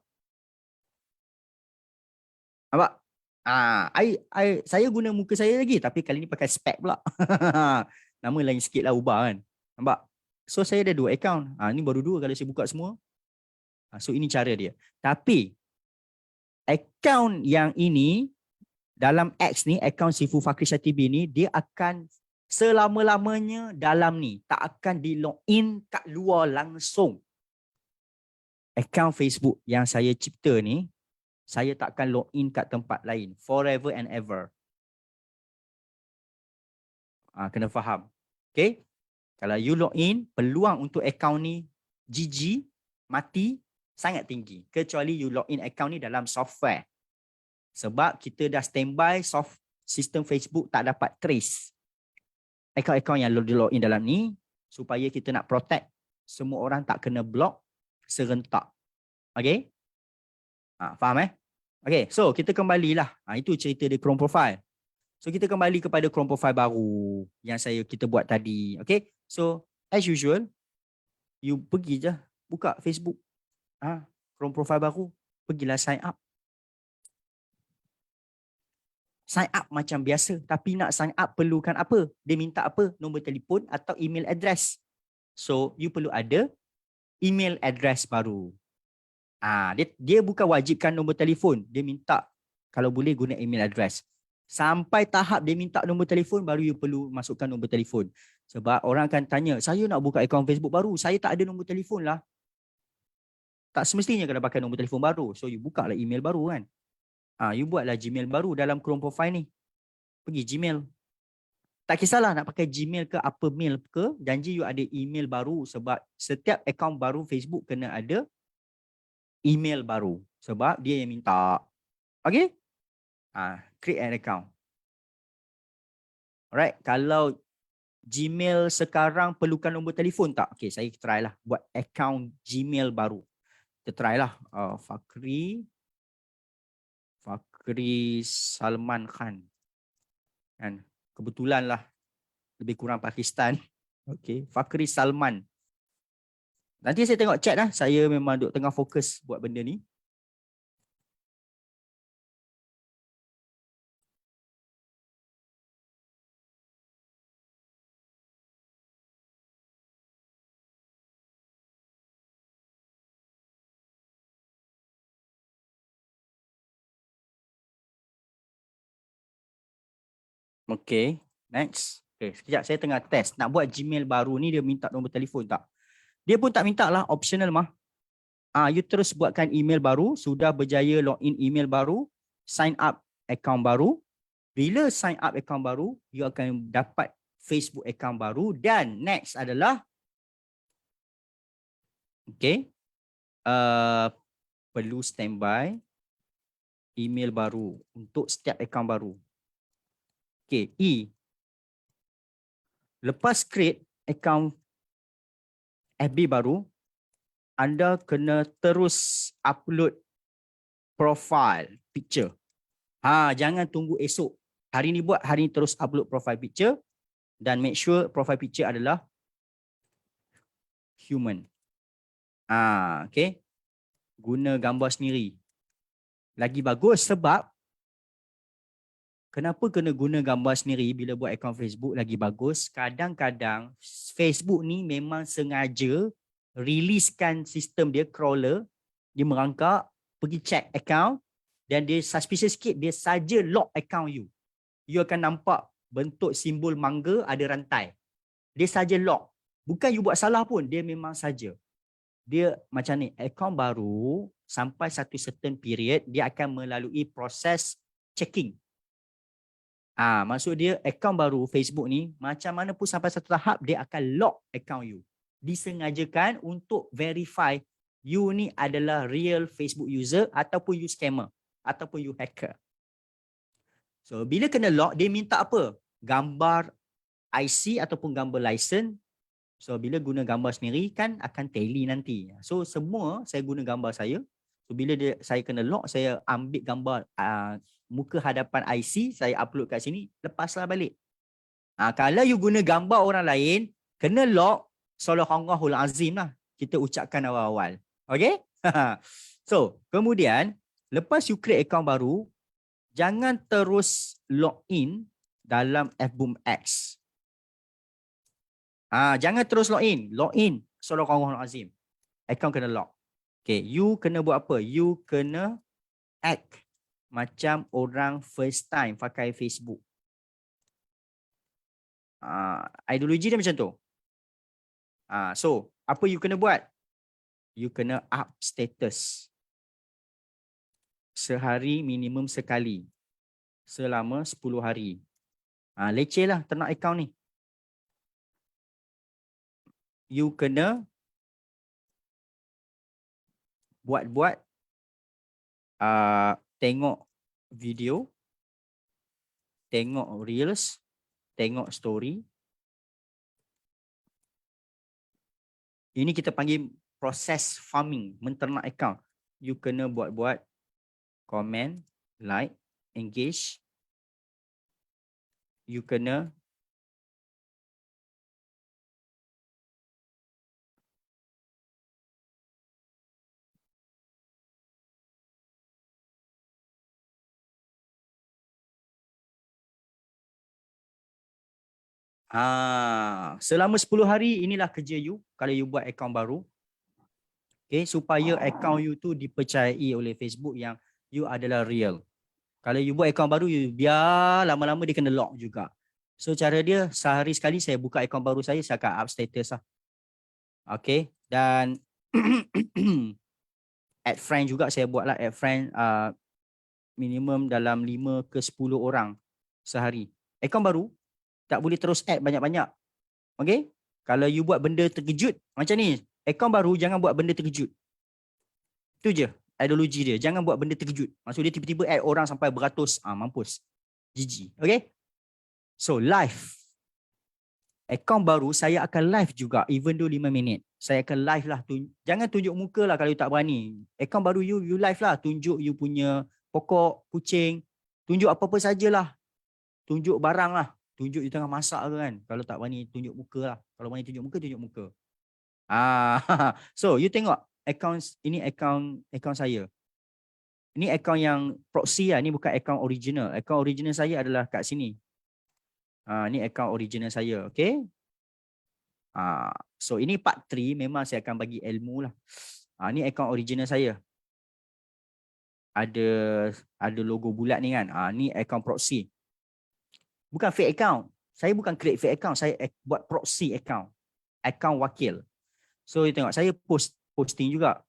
Nampak? Saya guna muka saya lagi, tapi kali ni pakai spek pula. Nama lain sikit lah, ubah kan. Nampak? So, saya ada 2 akaun. Ni baru 2 kalau saya buka semua. So, ini cara dia. Tapi, akaun yang ini, dalam X ni, akaun Zifu Fakri Shah TV ni, dia akan selama-lamanya dalam ni. Tak akan di login kat luar langsung. Akaun Facebook yang saya cipta ni, saya takkan login kat tempat lain. Forever and ever. Kena faham. Okay? Kalau you login, peluang untuk akaun ni GG, mati, sangat tinggi. Kecuali you login akaun ni dalam software. Sebab kita dah standby sistem Facebook tak dapat trace akaun-akaun yang login dalam ni, supaya kita nak protect semua orang tak kena block serentak. Okay? Faham Okay, so kita kembalilah. Itu cerita di Chrome profile. So kita kembali kepada Chrome profile baru yang kita buat tadi. Okay, so as usual, you pergi je buka Facebook. Chrome profile baru, pergilah sign up. Sign up macam biasa, tapi nak sign up perlukan apa? Dia minta apa? Nombor telefon atau email address. So you perlu ada email address baru. Dia bukan wajibkan nombor telefon. Dia minta kalau boleh guna email address. Sampai tahap dia minta nombor telefon, baru you perlu masukkan nombor telefon. Sebab orang akan tanya, saya nak buka akaun Facebook baru, saya tak ada nombor telefon lah. Tak semestinya kena pakai nombor telefon baru. So you buka lah email baru kan. You buatlah Gmail baru dalam Chrome profile ni. Pergi Gmail. Tak kisahlah nak pakai Gmail ke apa mail ke, janji you ada email baru. Sebab setiap akaun baru Facebook kena ada email baru. Sebab dia yang minta. Okay? Create an account. Alright. Kalau Gmail sekarang perlukan nombor telefon tak? Okay, saya try lah. Buat account Gmail baru. Kita try lah. Fakri Salman Khan. Kan? Kebetulan lah. Lebih kurang Pakistan. Okay. Fakri Salman. Nanti saya tengok chat lah. Saya memang duk tengah fokus buat benda ni. Okay, next. Okay, sekejap saya tengah test. Nak buat Gmail baru ni dia minta nombor telefon tak? Dia pun tak minta lah, optional mah. You terus buatkan email baru, sudah berjaya login email baru, sign up account baru. Bila sign up account baru, you akan dapat Facebook account baru dan next adalah okay, perlu standby email baru untuk setiap account baru. Okay, lepas create account FB baru, anda kena terus upload profile picture. Jangan tunggu esok. Hari ni buat, hari ni terus upload profile picture dan make sure profile picture adalah human. Okay. Guna gambar sendiri. Lagi bagus sebab kenapa kena guna gambar sendiri bila buat akaun Facebook lagi bagus? Kadang-kadang Facebook ni memang sengaja releasekan sistem dia crawler, dia merangkak, pergi check account dan dia suspicious sikit, dia saja lock account you. You akan nampak bentuk simbol mangga ada rantai. Dia saja lock. Bukan you buat salah pun, dia memang saja. Dia macam ni, account baru sampai satu certain period, dia akan melalui proses checking. Maksud dia account baru Facebook ni, macam mana pun sampai satu tahap, dia akan lock account you. Disengajakan untuk verify you ni adalah real Facebook user ataupun you scammer ataupun you hacker. So, bila kena lock, dia minta apa? Gambar IC ataupun gambar license. So, bila guna gambar sendiri kan akan tally nanti. So, semua saya guna gambar saya. So, bila saya kena lock, saya ambil gambar muka hadapan IC, saya upload kat sini, lepaslah balik. Kalau you guna gambar orang lain, kena lock, Sadaqallahul Azim lah. Kita ucapkan awal-awal. Okay? So, kemudian, lepas you create account baru, jangan terus login dalam FBoom X. Jangan terus login. Login. Sadaqallahul Azim. Account kena lock. Okay, you kena buat apa? You kena act macam orang first time pakai Facebook. Ideologi dia macam tu. So, apa you kena buat? You kena up status. Sehari minimum sekali. Selama 10 hari. Leceh lah ternak account ni. You kena buat-buat tengok video, tengok reels, tengok story. Ini kita panggil proses farming, menternak account. You kena buat-buat comment, like, engage. You kena selama 10 hari inilah kerja you kalau you buat account baru. Okay, supaya account you tu dipercayai oleh Facebook yang you adalah real. Kalau you buat account baru, you biar lama-lama dia kena lock juga. So cara dia, sehari sekali saya buka account baru saya akan up status lah. Okay, dan add friend juga saya buat lah, add friend minimum dalam 5 ke 10 orang sehari. Account baru, tak boleh terus add banyak-banyak. Okay? Kalau you buat benda terkejut, macam ni, account baru jangan buat benda terkejut. Itu je ideologi dia. Jangan buat benda terkejut. Maksud dia tiba-tiba add orang sampai beratus. Mampus. GG. Okay? So, live. Account baru, saya akan live juga. Even though 5 minit. Saya akan live lah. Jangan tunjuk muka lah kalau you tak berani. Account baru you live lah. Tunjuk you punya pokok, kucing. Tunjuk apa-apa sajalah. Tunjuk barang lah. Tunjuk you tengah masak ke kan. Kalau tak berani tunjuk muka lah. Kalau berani tunjuk muka, tunjuk muka. So you tengok accounts ini, account saya. Ini account yang proxy lah, ni bukan account original. Account original saya adalah kat sini. Ni account original saya, okay? So ini part 3 memang saya akan bagi ilmu lah. Ni account original saya. Ada logo bulat ni kan. Ni account proxy. Bukan fake account. Saya bukan create fake account, saya buat proxy account. Account wakil. So you tengok saya posting juga.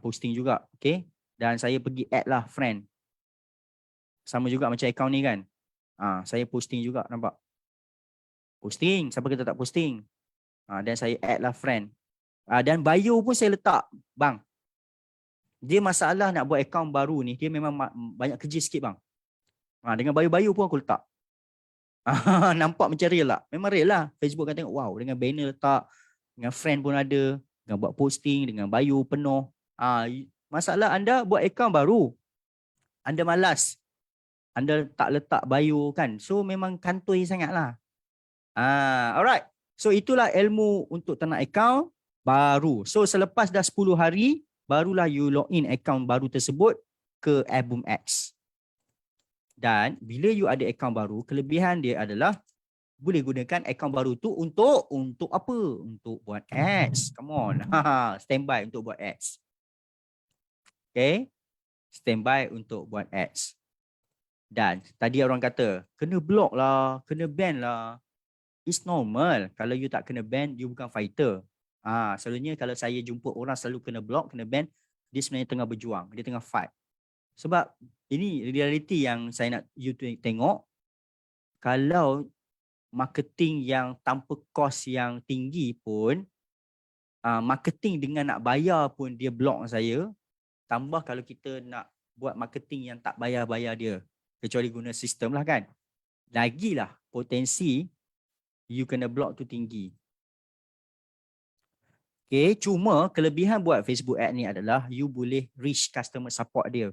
Posting juga, okay? Dan saya pergi add lah friend. Sama juga macam account ni kan. Saya posting juga, nampak? Posting, siapa kata tak posting? Dan saya add lah friend. Dan bio pun saya letak, bang. Dia masalah nak buat account baru ni, dia memang banyak kerja sikit bang. Dengan bio-bio pun aku letak. Nampak macam real lah. Memang real lah. Facebook kan tengok, wow, dengan banner letak, dengan friend pun ada, dengan buat posting, dengan bio penuh. Masalah anda buat account baru, anda malas, anda tak letak bio kan. So memang kantoi sangat lah. Alright. So itulah ilmu untuk tenang account baru. So selepas dah 10 hari, barulah you login account baru tersebut ke Album X. Dan bila you ada account baru, kelebihan dia adalah boleh gunakan account baru tu untuk apa? Untuk buat ads. Come on. Standby untuk buat ads. Okay? Standby untuk buat ads. Dan tadi orang kata, kena block lah, kena ban lah. It's normal. Kalau you tak kena ban, you bukan fighter. Selalunya kalau saya jumpa orang selalu kena block, kena ban, dia sebenarnya tengah berjuang. Dia tengah fight. Sebab ini realiti yang saya nak you tengok. Kalau marketing yang tanpa kos yang tinggi pun, marketing dengan nak bayar pun dia block saya. Tambah kalau kita nak buat marketing yang tak bayar-bayar dia. Kecuali guna sistem lah kan. Lagilah potensi you kena block tu tinggi. Okay, cuma kelebihan buat Facebook ad ni adalah you boleh reach customer support dia.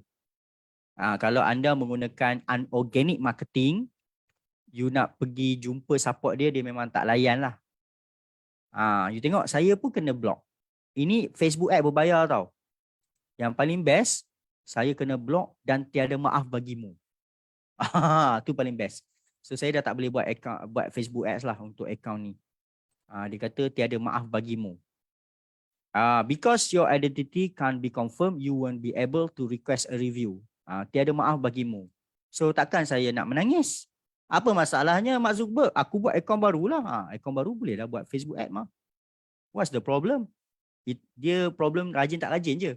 Kalau anda menggunakan unorganic marketing, you nak pergi jumpa support dia, dia memang tak layan lah. You tengok, saya pun kena block. Ini Facebook ad berbayar tau. Yang paling best, saya kena block dan tiada maaf bagimu. Tu paling best. So saya dah tak boleh buat Facebook ads lah untuk account ni. Dia kata tiada maaf bagimu. Because your identity can't be confirmed, you won't be able to request a review. Tiada maaf bagimu. So takkan saya nak menangis? Apa masalahnya Mark Zuckerberg? Aku buat account barulah. Account baru boleh lah buat Facebook ad mah. What's the problem? Dia problem rajin tak rajin je.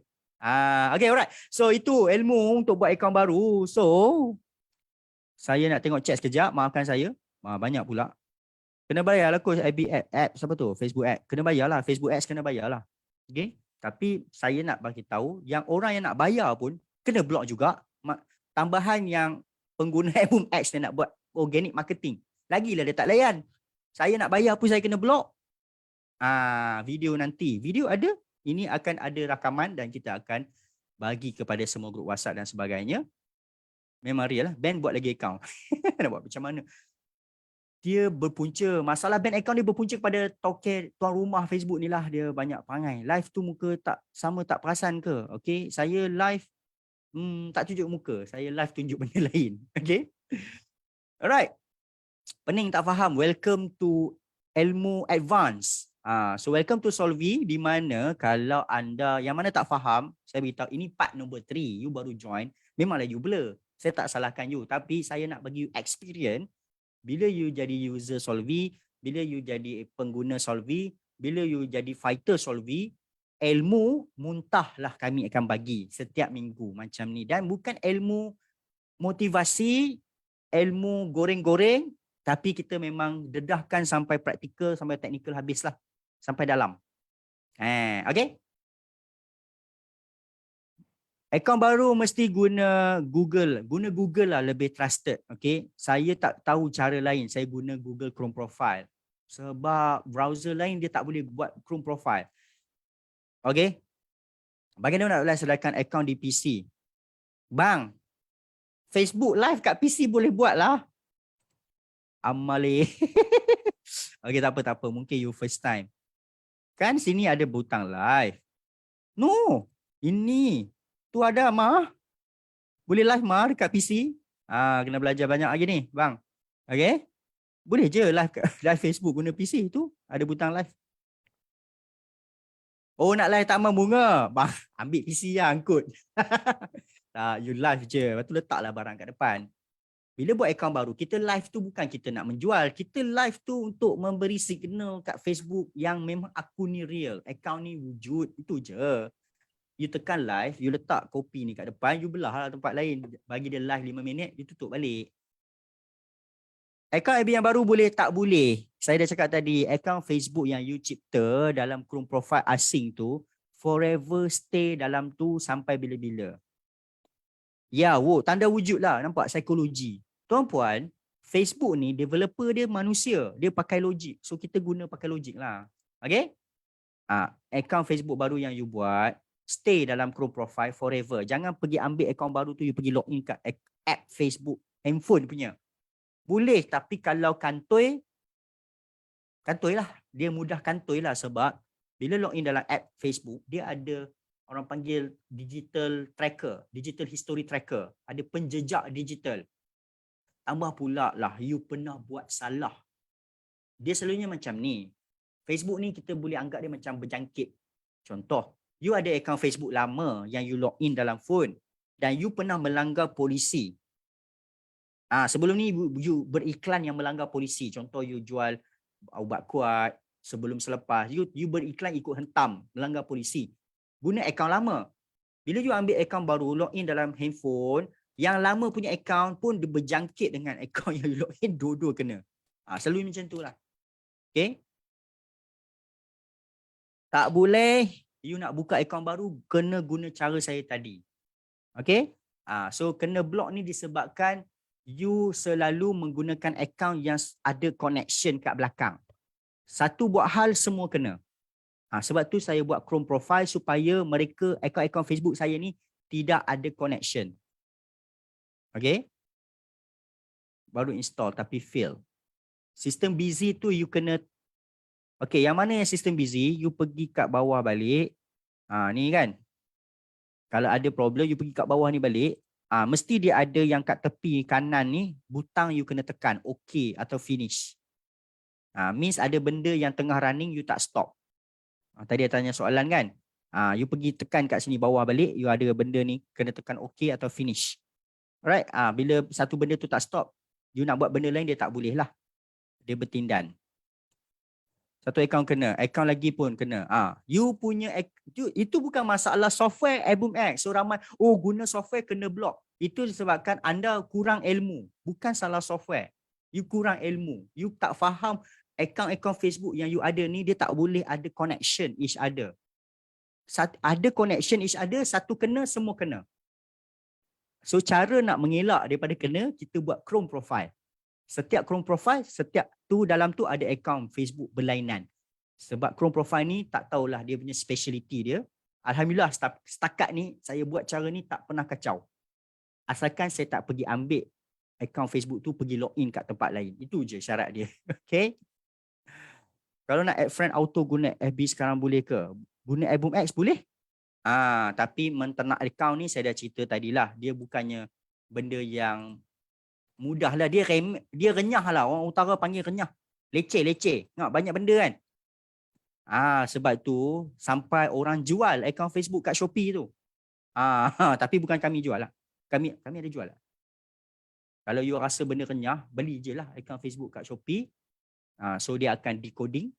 Okay, alright. So itu ilmu untuk buat account baru. So saya nak tengok chat sekejap. Maafkan saya. Banyak pula. Kena bayar lah coach FB ad. Siapa tu? Facebook ad. Kena bayar lah. Facebook ads kena bayar lah. Okay. Tapi saya nak bagi tahu yang orang yang nak bayar pun kena block juga. Tambahan yang pengguna album ads dia nak buat organic marketing. Lagilah dia tak layan. Saya nak bayar pun saya kena block. Video nanti. Video ada. Ini akan ada rakaman dan kita akan bagi kepada semua grup WhatsApp dan sebagainya. Memang real lah. Ben buat lagi account. Nak buat macam mana? Dia berpunca. Masalah ban account dia berpunca kepada tuan rumah Facebook ni lah. Dia banyak perangai. Live tu muka tak sama, tak perasan ke? Okay. Saya live tak tunjuk muka. Saya live tunjuk benda lain. Okay. Alright. Pening tak faham. Welcome to Ilmu Advance. So welcome to Solvi, di mana kalau anda yang mana tak faham, saya beritahu ini part number 3. You baru join. Memanglah you blur. Saya tak salahkan you. Tapi saya nak bagi you experience. Bila you jadi user Solvi, bila you jadi pengguna Solvi, bila you jadi fighter Solvi, ilmu muntahlah kami akan bagi setiap minggu macam ni. Dan bukan ilmu motivasi, ilmu goreng-goreng, tapi kita memang dedahkan sampai praktikal, sampai teknikal habislah. Sampai dalam. Okay? Akaun baru mesti guna Google. Guna Google lah lebih trusted. Okay? Saya tak tahu cara lain. Saya guna Google Chrome Profile. Sebab browser lain dia tak boleh buat Chrome Profile. Okay? Bagaimana nak laksanakan akaun di PC? Bang, Facebook Live kat PC boleh buat lah. Amale. Okay, tak apa. Mungkin you first time. Kan sini ada butang live. No, ini. Tu ada mah. Boleh live mah dekat PC. Kena belajar banyak lagi ni, bang. Okay? Boleh je live live Facebook guna PC tu. Ada butang live. Oh, nak live taman bunga. Bang, ambil PC lah, angkut. Tak, you live je. Lepas tu letaklah barang kat depan. Bila buat akaun baru, kita live tu bukan kita nak menjual. Kita live tu untuk memberi signal kat Facebook yang memang aku ni real. Akaun ni wujud. Itu je. You tekan live, you letak kopi ni kat depan, you belah lah tempat lain. Bagi dia live 5 minit, you tutup balik. Akaun FB yang baru boleh tak boleh? Saya dah cakap tadi, akaun Facebook yang you cipta dalam Chrome profile asing tu, forever stay dalam tu sampai bila-bila. Ya, tanda wujud lah. Nampak psikologi. Tuan-puan, Facebook ni developer dia manusia. Dia pakai logik. So, kita guna pakai logik lah. Okay? Akaun Facebook baru yang you buat, stay dalam Chrome profile forever. Jangan pergi ambil akaun baru tu, you pergi login kat app Facebook, handphone punya. Boleh, tapi kalau kantoi lah. Dia mudah kantoi lah sebab bila login dalam app Facebook, dia ada orang panggil digital tracker, digital history tracker. Ada penjejak digital. Tambah pula lah, you pernah buat salah. Dia selalunya macam ni. Facebook ni kita boleh anggap dia macam berjangkit. Contoh, you ada akaun Facebook lama yang you login dalam phone dan you pernah melanggar polisi. Sebelum ni you beriklan yang melanggar polisi. Contoh, you jual ubat kuat, selepas you beriklan ikut hentam, melanggar polisi. Guna akaun lama. Bila you ambil akaun baru, login dalam handphone, yang lama punya akaun pun dia berjangkit dengan akaun yang you login, dua-dua kena. Selalu macam tu lah. Okay? Tak boleh you nak buka akaun baru, kena guna cara saya tadi. Okay? So kena block ni disebabkan you selalu menggunakan akaun yang ada connection kat belakang. Satu buat hal, semua kena. Sebab tu saya buat Chrome profile supaya mereka, akaun-akaun Facebook saya ni tidak ada connection. Okay? Baru install tapi fail. Sistem busy tu you kena. Okay, yang mana yang sistem busy, you pergi kat bawah balik. Ni kan. Kalau ada problem, you pergi kat bawah ni balik. Mesti dia ada yang kat tepi kanan ni, butang you kena tekan, okay atau finish. Means ada benda yang tengah running, you tak stop. Tadi dia tanya soalan kan. You pergi tekan kat sini bawah balik, you ada benda ni, kena tekan okay atau finish. Alright, bila satu benda tu tak stop, you nak buat benda lain, dia tak boleh lah. Dia bertindan. Satu akaun kena, akaun lagi pun kena. You punya, itu bukan masalah software Boom X. So ramai, guna software kena block. Itu disebabkan anda kurang ilmu. Bukan salah software. You kurang ilmu. You tak faham akaun-akaun Facebook yang you ada ni, dia tak boleh ada connection each other. Ada connection each other, satu kena, semua kena. So cara nak mengelak daripada kena, kita buat Chrome profile. Setiap Chrome profile, setiap tu dalam tu ada akaun Facebook berlainan. Sebab Chrome profile ni tak tahulah dia punya speciality dia. Alhamdulillah setakat ni saya buat cara ni tak pernah kacau. Asalkan saya tak pergi ambil akaun Facebook tu pergi login kat tempat lain. Itu je syarat dia. Okay. Kalau nak add friend auto guna FB sekarang boleh ke? Guna Boom X boleh? Tapi menternak akaun ni saya dah cerita tadilah. Dia bukannya benda yang mudah lah. Dia renyah lah. Orang utara panggil renyah. Leceh. Banyak benda kan. Sebab tu sampai orang jual akaun Facebook kat Shopee tu. Tapi bukan kami jual lah. Kami ada jual lah. Kalau you rasa benda renyah, beli je lah akaun Facebook kat Shopee. So dia akan decoding.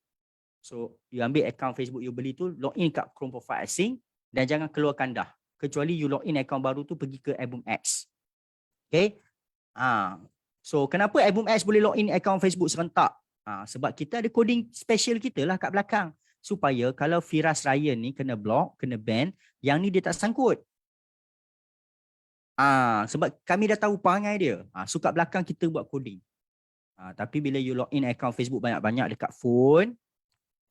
So you ambil akaun Facebook you beli tu, login kat Chrome profile asing dan jangan keluarkan dah. Kecuali you login akaun baru tu pergi ke Boom X. Okay. So kenapa Boom X boleh login akaun Facebook serentak? Sebab kita ada coding special kita lah kat belakang. Supaya kalau Firas Ryan ni kena block, kena ban, yang ni dia tak sangkut. Sebab kami dah tahu perangai dia. So kat belakang kita buat coding. Tapi bila you login akaun Facebook banyak-banyak dekat phone,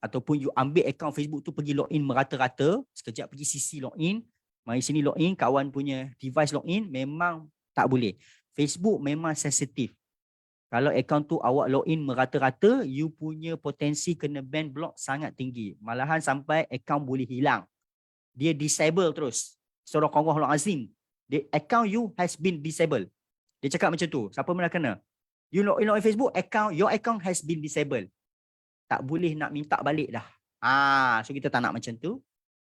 ataupun you ambil akaun Facebook tu pergi login merata-rata, sekejap pergi CC login, mari sini login, kawan punya device login, memang tak boleh. Facebook memang sensitif. Kalau akaun tu awak login merata-rata, you punya potensi kena ban block sangat tinggi. Malahan sampai akaun boleh hilang. Dia disable terus. Surah Azim. The account you has been disabled. Dia cakap macam tu. Siapa pernah kena? You login Facebook, your account has been disabled. Tak boleh nak minta balik dah. So kita tak nak macam tu.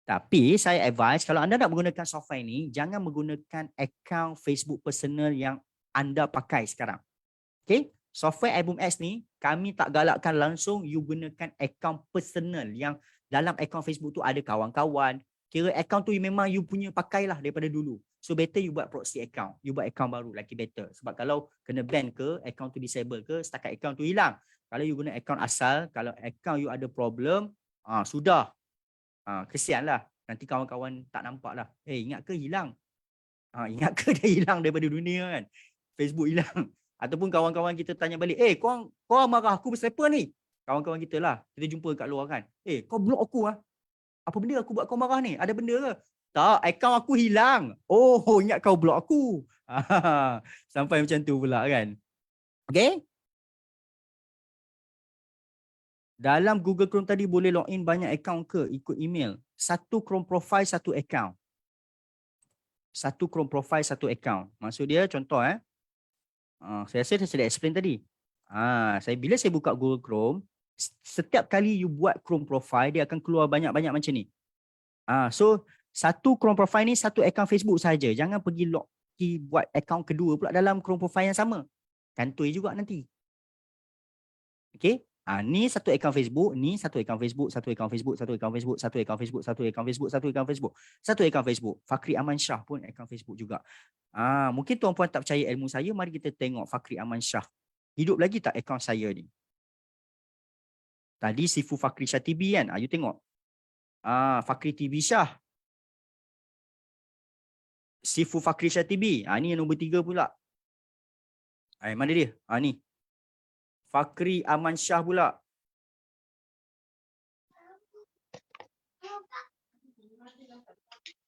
Tapi saya advise kalau anda nak menggunakan software ni, jangan menggunakan akaun Facebook personal yang anda pakai sekarang. Okay? Software Album X ni, kami tak galakkan langsung you gunakan akaun personal yang dalam akaun Facebook tu ada kawan-kawan. Kira akaun tu memang you punya pakailah daripada dulu. So better you buat proxy account. You buat akaun baru lagi better. Sebab kalau kena ban ke, akaun tu disable ke, setakat akaun tu hilang. Kalau you guna akaun asal, kalau akaun you ada problem, sudah. Kesianlah. Nanti kawan-kawan tak nampak lah. Ingat ke hilang? Ingat ke dia hilang daripada dunia kan? Facebook hilang. Ataupun kawan-kawan kita tanya balik, kau marah aku pasal apa ni? Kawan-kawan kita lah. Kita jumpa kat luar kan. Kau block aku ah. Apa benda aku buat kau marah ni? Ada benda ke? Tak, akaun aku hilang. Oh, ingat kau block aku. Sampai macam tu pula kan. Okay? Dalam Google Chrome tadi boleh login banyak akaun ke ikut email? Satu Chrome profile, satu akaun. Satu Chrome profile, satu akaun. Maksud dia contoh saya rasa saya sudah explain tadi. Bila saya buka Google Chrome, setiap kali you buat Chrome profile, dia akan keluar banyak-banyak macam ni. So satu Chrome profile ni satu akaun Facebook saja. Jangan pergi buat akaun kedua pula dalam Chrome profile yang sama. Kantoi juga nanti. Okay? Ni satu akaun Facebook, ni satu akaun Facebook, satu akaun Facebook, satu akaun Facebook, satu akaun Facebook, satu akaun Facebook, satu akaun Facebook, satu akaun Facebook. Fakri Aman Shah pun akaun Facebook juga. Mungkin tuan-puan tak percaya ilmu saya, mari kita tengok Fakri Aman Shah. Hidup lagi tak akaun saya ni? Tadi Sifu Fakri Shah TV kan? You tengok. Fakri TV Shah. Sifu Fakri Shah TV. Ni yang nombor 3 pula. Mana dia? Ni. Fakri Aman Shah pula.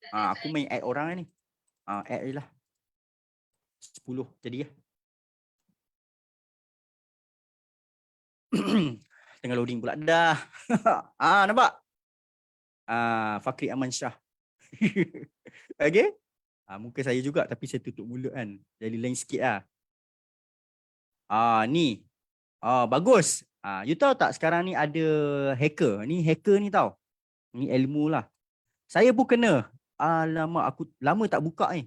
Aku main add orang ni. Add je lah. 10 jadi ya. Tengah loading pula dah. Nampak? Fakri Aman Shah. Okay? Muka saya juga tapi saya tutup mulut kan. Jadi lain sikit lah. Ni. Bagus. You tahu tak sekarang ni ada hacker. Ni hacker ni tahu. Ni ilmu lah. Saya pun kena. Alamak, aku lama tak buka ni.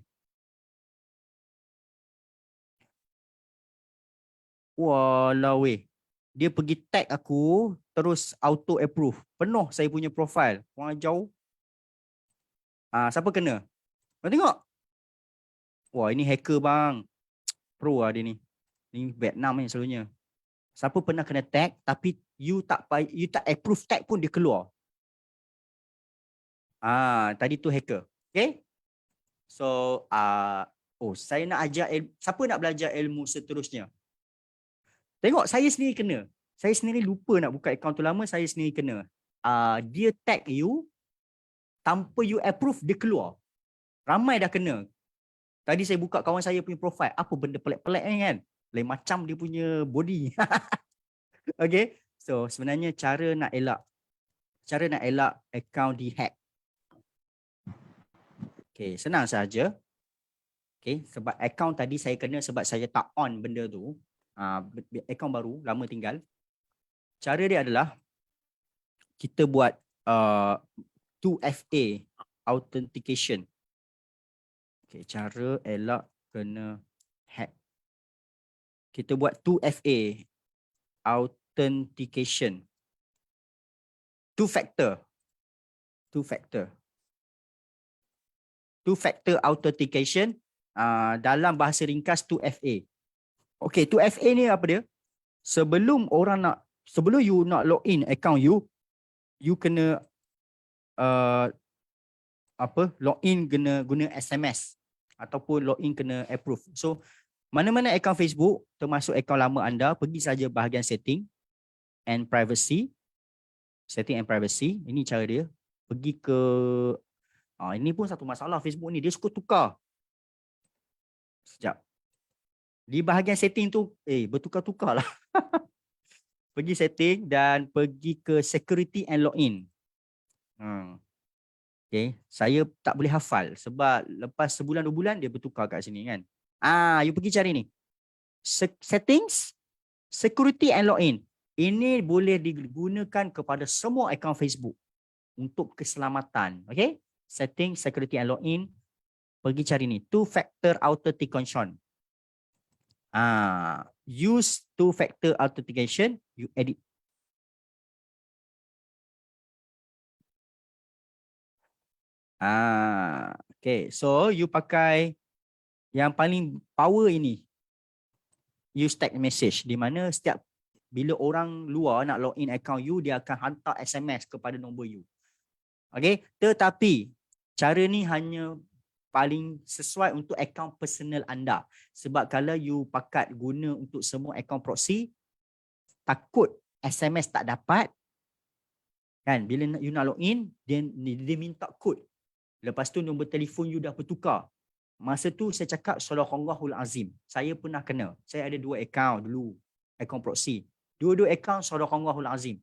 Walau weh. Dia pergi tag aku, terus auto approve. Penuh saya punya profile. Orang jauh. Siapa kena? Kau tengok. Wah, ini hacker bang. Pro lah dia ni. Ni Vietnam ni selalunya. Siapa pernah kena tag tapi you tak approve tag pun dia keluar. Tadi tu hacker. Okay? So, saya nak ajar siapa nak belajar ilmu seterusnya? Tengok, saya sendiri kena. Saya sendiri lupa nak buka akaun tu lama, saya sendiri kena. Dia tag you, tanpa you approve, dia keluar. Ramai dah kena. Tadi saya buka kawan saya punya profile. Apa benda pelik-pelik ni kan? Lain macam dia punya body. Okay. So, sebenarnya cara nak elak akaun dihack. Okay, senang saja. Okay, sebab akaun tadi saya kena sebab saya tak on benda tu. Akaun baru, lama tinggal. Cara dia adalah kita buat 2FA authentication. Okay, cara elak kena hack. Kita buat 2FA authentication. Two factor authentication dalam bahasa ringkas 2FA. Okay, 2FA ni apa dia? Sebelum you nak login account you kena login guna SMS ataupun login kena approve. So mana-mana akaun Facebook termasuk akaun lama anda, pergi saja bahagian setting and privacy. Ini cara dia. Pergi ke ini pun satu masalah Facebook ni, dia suka tukar. Sekejap. Di bahagian setting tu, bertukar-tukar lah. Pergi setting dan pergi ke security and login. Okay, saya tak boleh hafal sebab lepas sebulan 2 bulan dia bertukar kat sini kan. You pergi cari ni. Settings, security and login. Ini boleh digunakan kepada semua akaun Facebook untuk keselamatan. Okay, setting, security and login. Pergi cari ni, two-factor authentication. Use two-factor authentication, you edit. Okay, so you pakai yang paling power ini. Use text message, di mana setiap bila orang luar nak login account you, dia akan hantar SMS kepada nombor you. Okay, tetapi cara ni hanya paling sesuai untuk akaun personal anda. Sebab kalau you pakat guna untuk semua akaun proxy, takut SMS tak dapat. Kan, bila you nak login, dia minta kod. Lepas tu nombor telefon you dah bertukar. Masa tu saya cakap Sadaqallahul Azim. Saya pernah kena. Saya ada 2 akaun dulu. Akaun proxy. Dua-dua akaun Sadaqallahul Azim.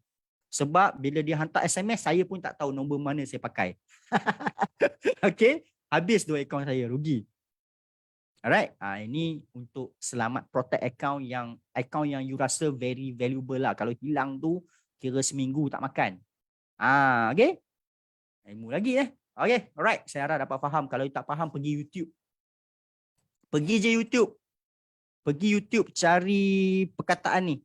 Sebab bila dia hantar SMS, saya pun tak tahu nombor mana saya pakai. Okay. Habis 2 akaun saya. Rugi. Alright. Ini untuk selamat protect akaun yang you rasa very valuable lah. Kalau hilang tu, kira seminggu tak makan. Okay. Ilmu lagi Okay, alright. Saya harap dapat faham. Kalau tak faham, pergi YouTube. Pergi je YouTube. Pergi YouTube cari perkataan ni.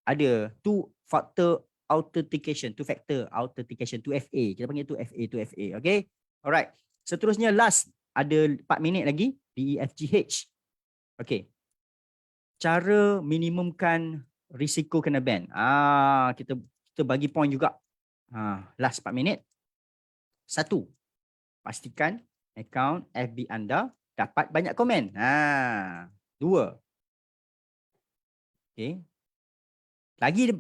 Ada two-factor authentication. Two-factor authentication. 2FA. Kita panggil 2FA. 2FA. Okay. Alright. Seterusnya last. Ada 4 minit lagi. DEFGH. Okay. Cara minimumkan risiko kena ban. Kita bagi point juga. Last 4 minit. 1. Pastikan akaun FB anda dapat banyak komen. 2. Okay.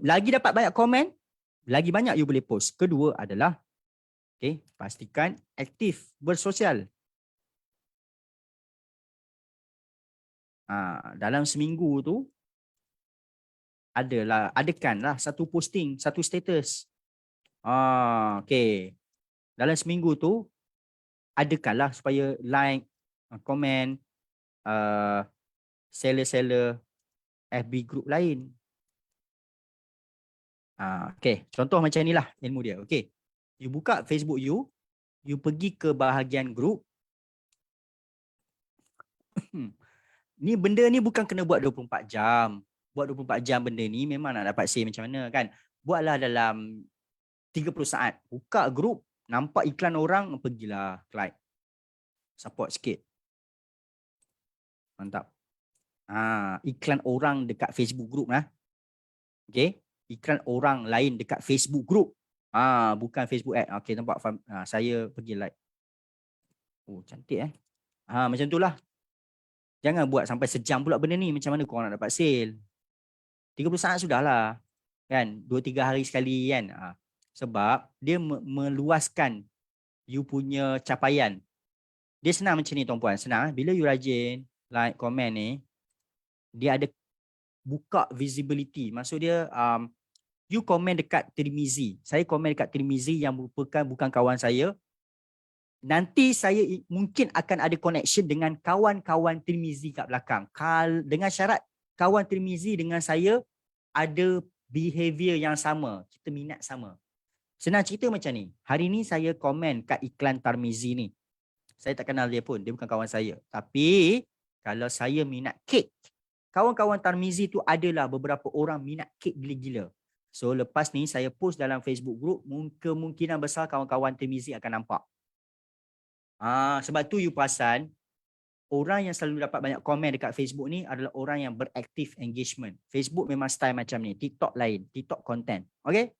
Lagi dapat banyak komen, lagi banyak you boleh post. Kedua adalah, okay, pastikan aktif bersosial. Dalam seminggu tu, adakanlah satu posting, satu status. Okay. Dalam seminggu tu, adakanlah supaya like, komen, seller-seller FB group lain. Okay, contoh macam inilah ilmu dia. Okay, you buka Facebook you pergi ke bahagian group. Ni benda ni bukan kena buat 24 jam. Buat 24 jam benda ni memang nak dapat sale macam mana kan. Buatlah dalam 30 saat. Buka group, nampak iklan orang, pergilah like. Support sikit. Mantap. Iklan orang dekat Facebook group lah. Okay. Iklan orang lain dekat Facebook group. Bukan Facebook ad. Okay, nampak. Saya pergi like. Oh, cantik macam tu lah. Jangan buat sampai sejam pula benda ni. Macam mana korang nak dapat sale? 30 saat sudahlah. Kan? 2-3 hari sekali kan. Sebab dia meluaskan you punya capaian. Dia senang macam ni tuan-puan. Senang. Bila you rajin like, komen ni, dia ada buka visibility. Maksud dia, you komen dekat Tirmizi. Saya komen dekat Tirmizi yang merupakan bukan kawan saya. Nanti saya mungkin akan ada connection dengan kawan-kawan Tirmizi kat belakang. Dengan syarat kawan Tirmizi dengan saya ada behavior yang sama. Kita minat sama. Senang cerita macam ni. Hari ni saya komen kat iklan Tirmizi ni. Saya tak kenal dia pun. Dia bukan kawan saya. Tapi kalau saya minat kek, kawan-kawan Tirmizi tu adalah beberapa orang minat kek gila-gila. So lepas ni saya post dalam Facebook group, kemungkinan besar kawan-kawan Tirmizi akan nampak. Sebab tu you perasan orang yang selalu dapat banyak komen dekat Facebook ni adalah orang yang beraktif engagement. Facebook memang style macam ni. TikTok lain. TikTok content. Okay?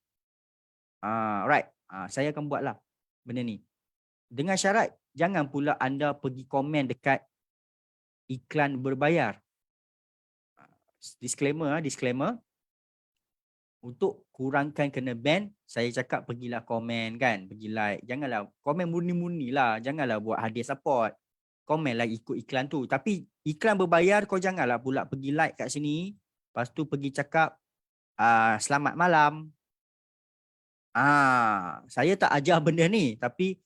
Right. Saya akan buatlah benda ni. Dengan syarat, jangan pula anda pergi komen dekat iklan berbayar. Disclaimer. Untuk kurangkan kena ban, saya cakap pergilah komen kan. Pergi like. Janganlah komen murni-murni lah. Janganlah buat hadiah support. komen lah ikut iklan tu. Tapi iklan berbayar kau janganlah pula pergi like kat sini. Lepas tu pergi cakap selamat malam. Saya tak ajar benda ni. Tapi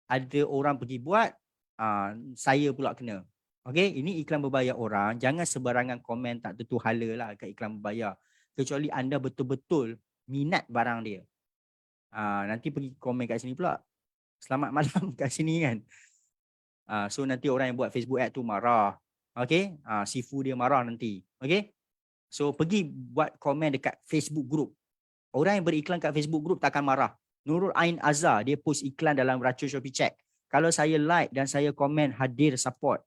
ada orang pergi buat. Saya pula kena. Okay, ini iklan berbayar orang. Jangan sebarangan komen tak tentu hala lah kat iklan berbayar. Kecuali anda betul-betul minat barang dia. Nanti pergi komen kat sini pula. Selamat malam kat sini kan. So nanti orang yang buat Facebook ad tu marah. Okay. Sifu dia marah nanti. Okay. So pergi buat komen dekat Facebook group. Orang yang beriklan kat Facebook group takkan marah. Nurul Ain Azhar dia post iklan dalam Racun Shopee Check. Kalau saya like dan saya komen hadir support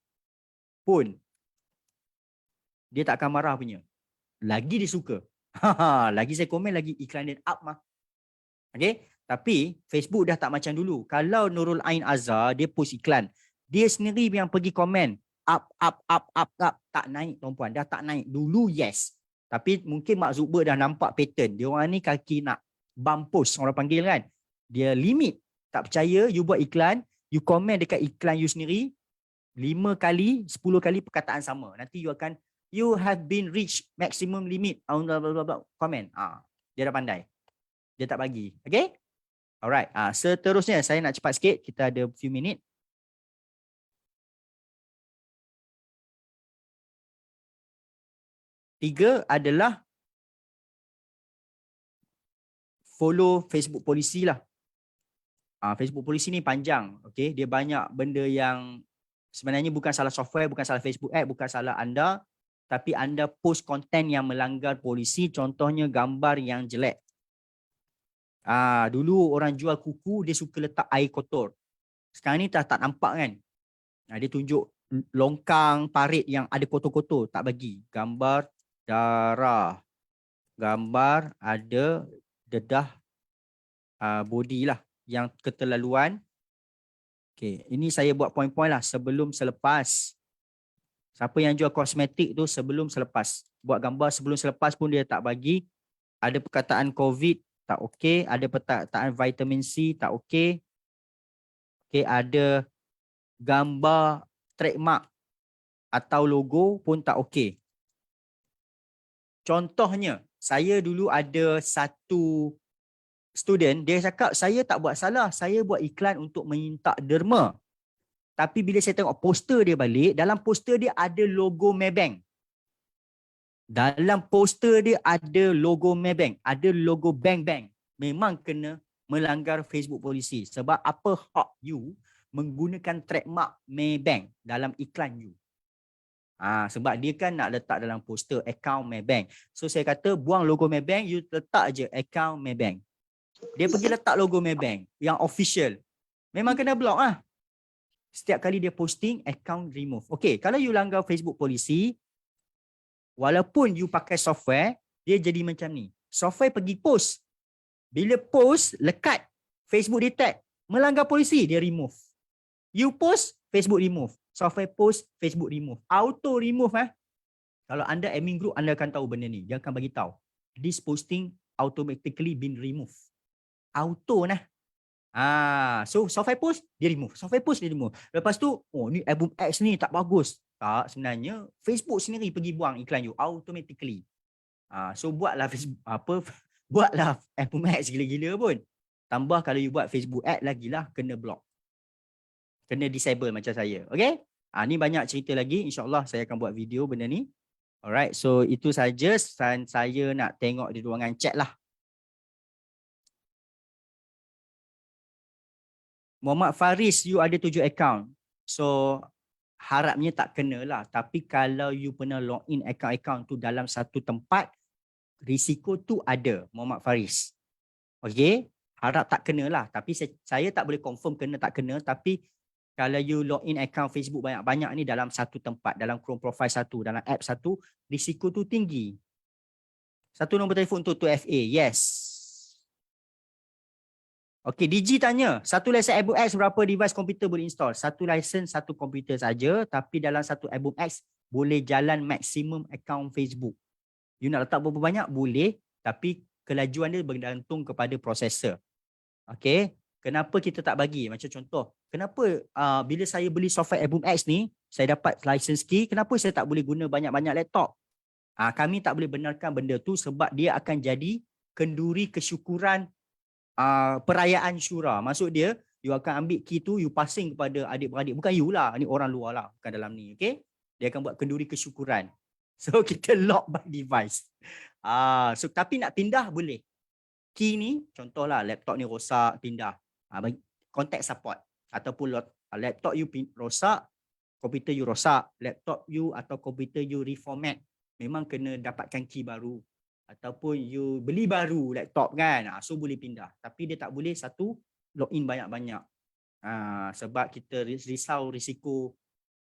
pun dia tak akan marah punya. Lagi dia suka. Lagi saya komen lagi iklan dia up mah. Okay. Tapi Facebook dah tak macam dulu. Kalau Nurul Ain Azhar dia post iklan, dia sendiri yang pergi komen up, tak naik tuan-puan, dah tak naik. Dulu yes, tapi mungkin Mark Zuckerberg dah nampak pattern. Dia orang ni kaki nak bump post orang panggil kan. Dia limit. Tak percaya you buat iklan, you komen dekat iklan you sendiri 5 kali, 10 kali perkataan sama. Nanti you have been reached maximum limit. Komen. Dia dah pandai. Dia tak bagi. Okay? Alright. Seterusnya saya nak cepat sikit. Kita ada few minit. Tiga adalah follow Facebook policy lah. Facebook policy ni panjang. Okay? Dia banyak benda yang sebenarnya bukan salah software, bukan salah Facebook ad, bukan salah anda. Tapi anda post konten yang melanggar polisi. Contohnya gambar yang jelek. Dulu orang jual kuku, dia suka letak air kotor. Sekarang ni tak nampak kan. Dia tunjuk longkang parit yang ada kotor-kotor. Tak bagi. Gambar darah. Gambar ada dedah body lah. Yang keterlaluan. Okay. Ini saya buat poin-poin lah sebelum selepas. Siapa yang jual kosmetik tu sebelum selepas. Buat gambar sebelum selepas pun dia tak bagi. Ada perkataan COVID. Tak okey, ada perkataan vitamin C tak okey. Okey, ada gambar trademark atau logo pun tak okey. Contohnya, saya dulu ada satu student, dia cakap saya tak buat salah, saya buat iklan untuk minta derma. Tapi bila saya tengok poster dia balik, dalam poster dia ada logo Maybank. Dalam poster dia ada logo Maybank, ada logo bank-bank. Memang kena melanggar Facebook policy. Sebab apa hak you menggunakan trademark Maybank dalam iklan you? Sebab dia kan nak letak dalam poster account Maybank. So saya kata buang logo Maybank, you letak je account Maybank. Dia pergi letak logo Maybank yang official. Memang kena block lah. Setiap kali dia posting, account remove. Okay, kalau you langgar Facebook policy, walaupun you pakai software, dia jadi macam ni. Software pergi post. Bila post, lekat. Facebook detect. Melanggar polisi, dia remove. You post, Facebook remove. Software post, Facebook remove. Auto remove. Kalau anda admin group, anda akan tahu benda ni. Dia akan bagi tahu. This posting automatically been removed. Auto nah. So software post, dia remove. Software post, dia remove. Lepas tu, ni album X ni tak bagus. Tak, sebenarnya Facebook sendiri pergi buang iklan you automatically. So buatlah Facebook, buatlah album X gila-gila pun. Tambah kalau you buat Facebook ad lagilah kena block. Kena disable macam saya. Okay? Ni banyak cerita lagi. InsyaAllah saya akan buat video benda ni. Alright. So itu saja. Saya nak tengok di ruangan chat lah. Muhammad Faris, you ada 7 account. So harapnya tak kena lah. Tapi kalau you pernah login account-account tu dalam satu tempat, risiko tu ada, Muhammad Faris. Okay? Harap tak kena lah. Tapi saya tak boleh confirm kena tak kena. Tapi kalau you login account Facebook banyak-banyak ni dalam satu tempat, dalam Chrome profile satu, dalam app satu, risiko tu tinggi. Satu nombor telefon untuk 2FA. Yes. Okey, DG tanya, satu lesen album X berapa device komputer boleh install? Satu lesen, satu komputer saja, tapi dalam satu album X boleh jalan maksimum account Facebook. You nak letak berapa banyak? Boleh, tapi kelajuan dia bergantung kepada prosesor. Okey, kenapa kita tak bagi? Macam contoh, kenapa bila saya beli software Album X ni, saya dapat license key, kenapa saya tak boleh guna banyak-banyak laptop? Kami tak boleh benarkan benda tu sebab dia akan jadi kenduri kesyukuran perayaan syura. Maksud dia, you akan ambil key tu, you passing kepada adik-beradik. Bukan you lah, ni orang luar lah, bukan dalam ni. Okay? Dia akan buat kenduri kesyukuran. So, kita lock by device. Tapi nak pindah boleh. Key ni, contohlah laptop ni rosak, pindah. Contact support. Ataupun laptop you rosak, komputer you rosak, laptop you atau komputer you reformat. Memang kena dapatkan key baru. Ataupun you beli baru laptop kan. So boleh pindah. Tapi dia tak boleh satu login banyak-banyak. Sebab kita risau risiko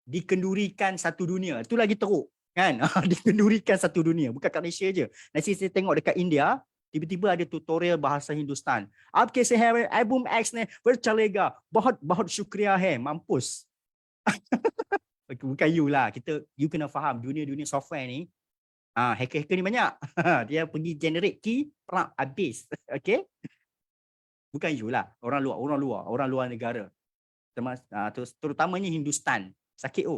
dikendurikan satu dunia. Itu lagi teruk kan. Dikendurikan satu dunia. Bukan kat Malaysia je. Nanti saya tengok dekat India, tiba-tiba ada tutorial bahasa Hindustan. Aapke se hai album X ne berchalega. Bahut syukriya hai. Mampus. Bukan you lah. You kena faham dunia-dunia software ni. Hacker-hacker ni banyak. Dia pergi generate key, habis. Okay? Bukan you lah. Orang luar negara. Terutamanya Hindustan. Sakit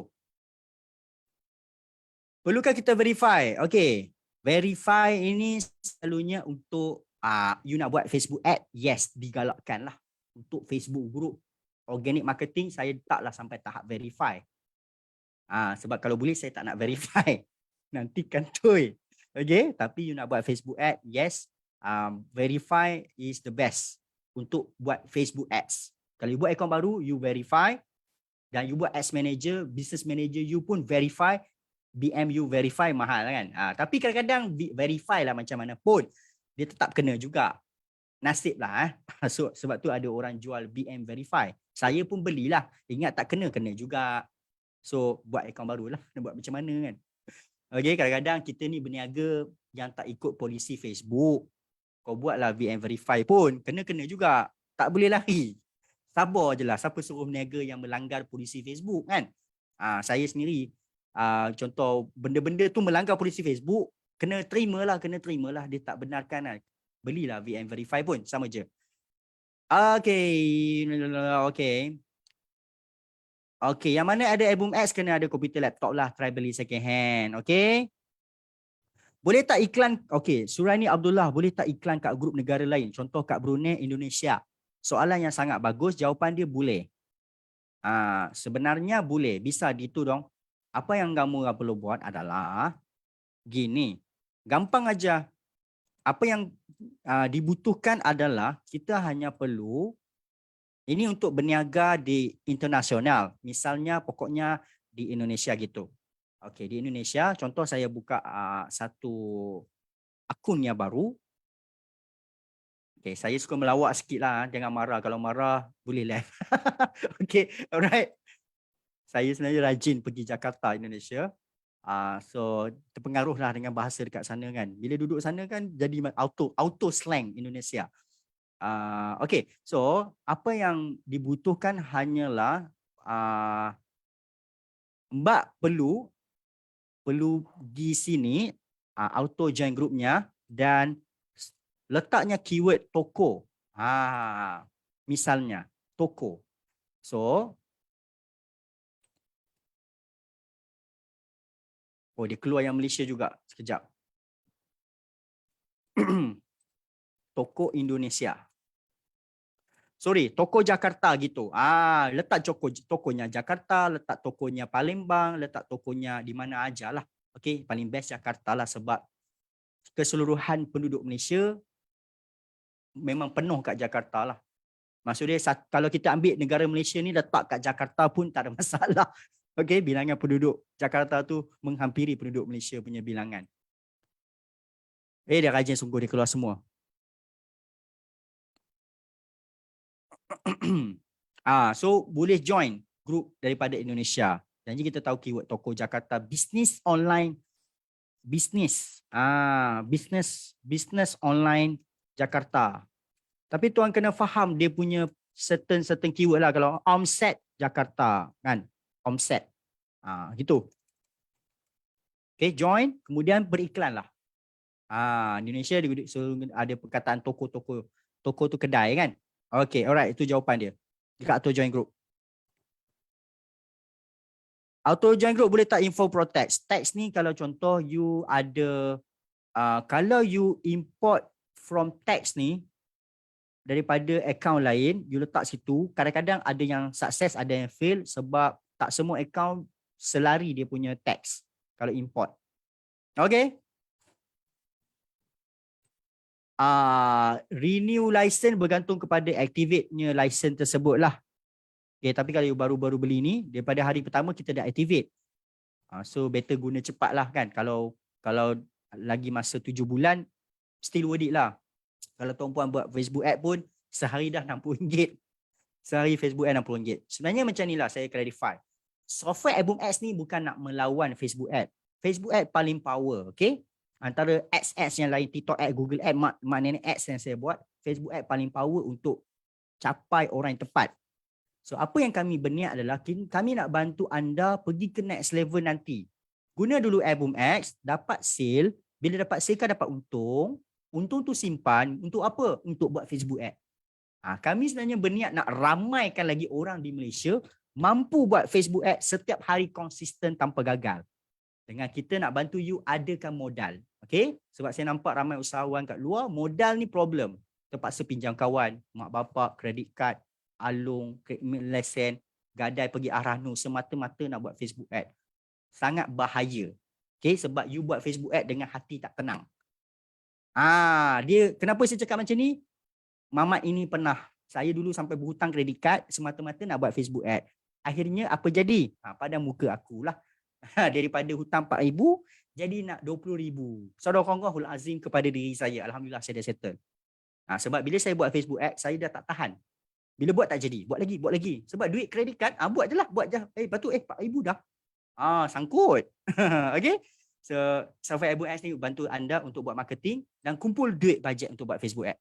Perlukah kita verify? Okay. Verify ini selalunya untuk you nak buat Facebook ad. Yes, digalakkan lah. Untuk Facebook group organic marketing, saya taklah sampai tahap verify. Sebab kalau boleh saya tak nak verify. Nanti kantoi. Okay, tapi you nak buat Facebook ad, yes, verify is the best untuk buat Facebook ads. Kalau you buat akaun baru, you verify, dan you buat ads manager, business manager you pun verify, BM you verify mahal kan. Tapi kadang-kadang verify lah macam mana pun, dia tetap kena juga. Nasib lah. So, sebab tu ada orang jual BM verify. Saya pun belilah. Ingat tak kena juga. So, buat akaun baru lah. Nak buat macam mana kan. Okay, kadang-kadang kita ni berniaga yang tak ikut polisi Facebook. Kau buatlah VM verify pun, kena juga. Tak boleh lari. Sabar je lah. Siapa suruh berniaga yang melanggar polisi Facebook kan? Saya sendiri, contoh benda-benda tu melanggar polisi Facebook, kena terimalah. Dia tak benarkan lah. Belilah VM verify pun, sama je. Okay, yang mana ada album X kena ada komputer laptop lah. Try beli second hand. Okay. Boleh tak iklan? Okay, Suraini Abdullah, boleh tak iklan kat grup negara lain? Contoh kat Brunei, Indonesia. Soalan yang sangat bagus, jawapan dia boleh. Sebenarnya boleh. Bisa gitu dong. Apa yang kamu perlu buat adalah gini. Gampang aja. Apa yang dibutuhkan adalah kita hanya perlu, ini untuk berniaga di internasional. Misalnya pokoknya di Indonesia gitu. Okey, di Indonesia, contoh saya buka satu akun yang baru. Okey, saya suka melawak sikit lah. Jangan marah. Kalau marah, boleh live. Okey, alright. Saya sebenarnya rajin pergi Jakarta, Indonesia. So, terpengaruh lah dengan bahasa dekat sana kan. Bila duduk sana kan, jadi auto slang Indonesia. Okay, so apa yang dibutuhkan hanyalah Mbak perlu di sini auto join grupnya dan letaknya keyword toko. Misalnya toko. So, dia keluar yang Malaysia juga. Sekejap. Toko Indonesia. Sorry, toko Jakarta gitu. Letak tokonya Jakarta, letak tokonya Palembang, letak tokonya di mana aja lah. Okay, paling best Jakarta lah sebab keseluruhan penduduk Malaysia memang penuh kat Jakarta lah. Maksudnya kalau kita ambil negara Malaysia ni letak kat Jakarta pun tak ada masalah. Okay, bilangan penduduk Jakarta tu menghampiri penduduk Malaysia punya bilangan. Dia rajin sungguh, dia keluar semua. So boleh join group daripada Indonesia. Jadi kita tahu keyword toko Jakarta, bisnis online, bisnis online Jakarta. Tapi tuan kena faham dia punya certain keyword lah. Kalau omset Jakarta kan, omset gitu. Okay, join kemudian beriklan lah. Di Indonesia ada perkataan toko tu kedai kan. Okay, alright. Itu jawapan dia. Dekat auto join group. Auto join group boleh tak info pro text. Text ni kalau contoh you ada, kalau you import from text ni daripada account lain, you letak situ, kadang-kadang ada yang sukses, ada yang fail sebab tak semua account selari dia punya text kalau import. Okay. Renew license bergantung kepada activate-nya license tersebut lah. Okay, tapi kalau you baru-baru beli ni, daripada hari pertama kita dah activate. So better guna cepat lah kan. Kalau lagi masa 7 bulan, still worth it lah. Kalau tuan-puan buat Facebook ad pun, sehari dah RM60. Sehari Facebook ad RM60. Sebenarnya macam ni lah saya clarify. Software Album Ads ni bukan nak melawan Facebook ad. Facebook ad paling power, okay? Antara ads yang lain, TikTok ad, Google ad, maknanya ads yang saya buat, Facebook ad paling power untuk capai orang yang tepat. So apa yang kami berniat adalah kami nak bantu anda pergi ke next level nanti. Guna dulu Album Ads, dapat sale. Bila dapat sale kan dapat untung. Untung tu simpan. Untuk apa? Untuk buat Facebook ad. Kami sebenarnya berniat nak ramaikan lagi orang di Malaysia mampu buat Facebook ad setiap hari konsisten tanpa gagal. Dengan kita nak bantu you adakan modal. Okay? Sebab saya nampak ramai usahawan kat luar, modal ni problem. Terpaksa pinjam kawan, mak bapak, kredit kad, alung, lesen, gadai pergi Arano semata-mata nak buat Facebook ad. Sangat bahaya. Okay? Sebab you buat Facebook ad dengan hati tak tenang. Dia kenapa saya cakap macam ni? Mamat ini pernah. Saya dulu sampai berhutang kredit kad semata-mata nak buat Facebook ad. Akhirnya apa jadi? Pada muka akulah. Daripada hutang 4,000 jadi nak 20,000. Sadaqallahul azim kepada diri saya. Alhamdulillah saya dah settle. Sebab bila saya buat Facebook ad, saya dah tak tahan. Bila buat tak jadi, buat lagi. Sebab duit kredit kad, buat je lah, buat je. Lepas tu 4,000 dah. Sangkut. Okay? So, software Album Ads ni bantu anda untuk buat marketing dan kumpul duit bajet untuk buat Facebook ad.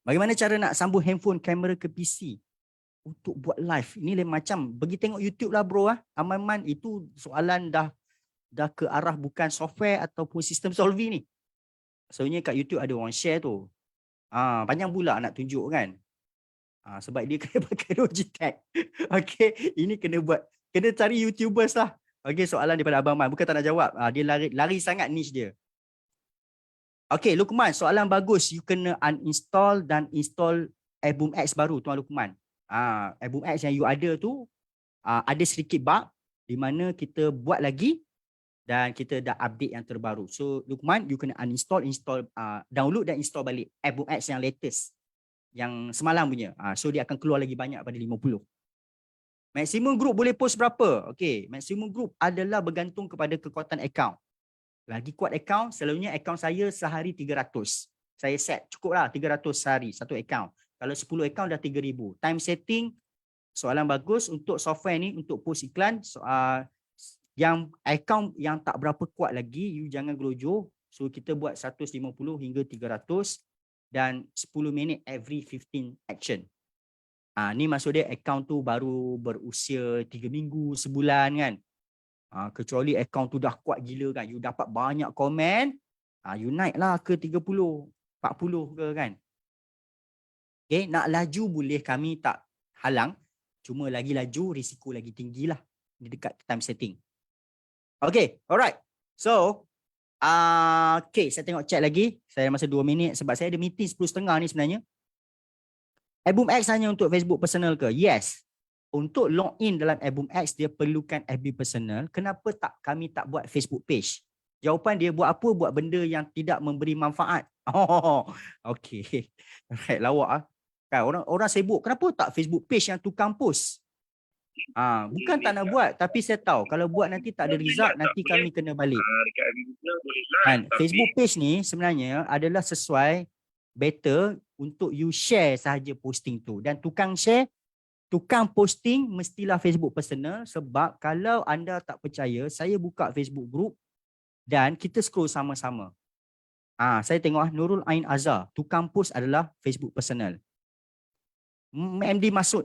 Bagaimana cara nak sambung handphone kamera ke PC untuk buat live? Ini lain macam. Pergi tengok YouTube lah bro. Aman-aman itu soalan dah ke arah bukan software ataupun sistem solving ni. Soalnya kat YouTube ada orang share tu. Panjang pula nak tunjuk kan. Sebab dia kena pakai Logitech. Okay, ini kena cari YouTubers lah. Okay, soalan daripada Abang Man. Bukan tak nak jawab. Dia lari sangat niche dia. Okay, Lukman, soalan bagus. You kena uninstall dan install Album Ads baru, Tuan Lukman. Album Ads yang you ada tu, ada sedikit bug di mana kita buat lagi dan kita dah update yang terbaru. So, Lukman, you kena uninstall, download dan install balik Album Ads yang latest. Yang semalam punya. So, dia akan keluar lagi banyak pada 50. Maximum group boleh post berapa? Okay, maximum group adalah bergantung kepada kekuatan account. Lagi kuat account, selalunya account saya sehari 300. Saya set cukup lah 300 sehari, satu account. Kalau 10 account dah 3,000. Time setting, soalan bagus untuk software ni, untuk post iklan. Yang account yang tak berapa kuat lagi, you jangan gelojoh. So kita buat 150 hingga 300 dan 10 minit every 15 action. Ni maksud dia account tu baru berusia 3 minggu, sebulan kan. Kecuali account tu dah kuat gila kan, you dapat banyak komen, you naik lah ke 30, 40 ke kan. Okay, nak laju boleh, kami tak halang, cuma lagi laju risiko lagi tinggi lah, di dekat time setting. Okay, alright. So, okay, saya tengok chat lagi, saya masa 2 minit sebab saya ada meeting 10.30 ni sebenarnya. Album Ads hanya untuk Facebook personal ke? Yes. Untuk login dalam Album Ads, dia perlukan FB personal. Kenapa kami tak buat Facebook page? Jawapan dia, buat apa? Buat benda yang tidak memberi manfaat. Okay. Alright, lawak kan, orang sibuk. Kenapa tak Facebook page yang tukang post? Bukan tak nak buat, tapi saya tahu kalau buat nanti tak ada result, nanti kami kena balik. Kan, Facebook page ni sebenarnya adalah sesuai, better untuk you share sahaja posting tu. Dan tukang posting mestilah Facebook personal, sebab kalau anda tak percaya, saya buka Facebook group dan kita scroll sama-sama. Saya tengok Nurul Ain Azhar, tukang post adalah Facebook personal. MD Masud,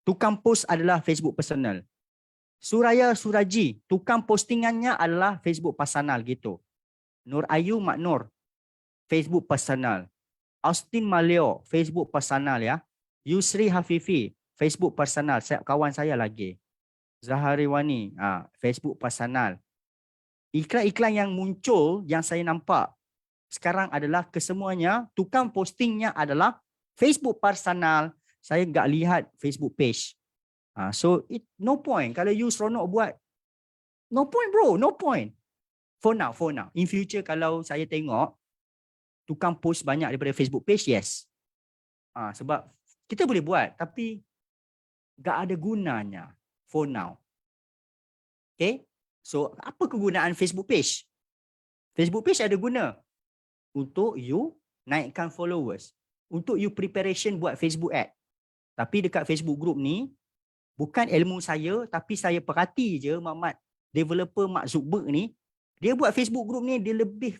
tukang post adalah Facebook personal. Suraya Suraji, tukang postingannya adalah Facebook personal gitu. Nur Ayu Mak Nur, Facebook personal. Austin Maleo, Facebook personal ya. Yusri Hafifi, Facebook personal. Kawan saya lagi. Zahariwani, Facebook personal. Iklan-iklan yang muncul yang saya nampak sekarang adalah kesemuanya tukang postingnya adalah Facebook personal. Saya enggak lihat Facebook page. So no point kalau you seronok buat. No point bro, no point. For now. In future kalau saya tengok tukang post banyak daripada Facebook page, yes. Sebab kita boleh buat tapi enggak ada gunanya for now. Okay? So apa kegunaan Facebook page? Facebook page ada guna untuk you naikkan followers, untuk you preparation buat Facebook ad. Tapi dekat Facebook group ni, bukan ilmu saya, tapi saya perhati je Mak developer Mark Zuckerberg ni, dia buat Facebook group ni, dia lebih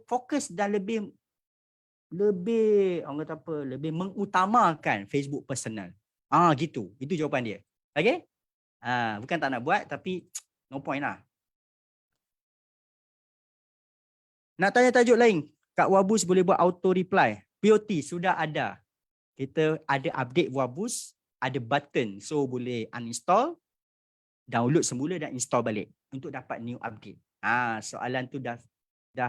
fokus dan lebih orang kata apa, lebih mengutamakan Facebook personal. Gitu. Itu jawapan dia. Okay? Bukan tak nak buat, tapi no point lah. Nak tanya tajuk lain, Kak Wabus boleh buat auto reply. POT sudah ada. Kita ada update Wabus, ada button. So boleh uninstall, download semula dan install balik untuk dapat new update. Soalan tu dah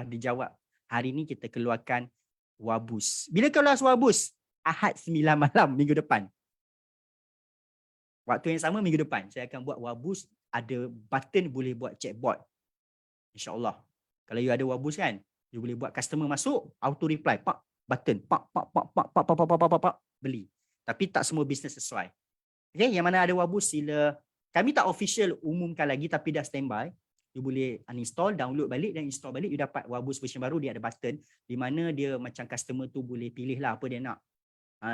dijawab. Hari ni kita keluarkan Wabus. Bila keluar Wabus? Ahad 9 malam minggu depan. Waktu yang sama minggu depan saya akan buat Wabus, ada button boleh buat chatbot. InsyaAllah. Kalau you ada Wabus kan, you boleh buat customer masuk, auto reply, button, beli. Tapi tak semua bisnes sesuai. Okay, yang mana ada Wabus sila, kami tak official umumkan lagi tapi dah standby. You boleh uninstall, download balik dan install balik, you dapat Wabus version baru, dia ada button di mana dia macam customer tu boleh pilih lah apa dia nak.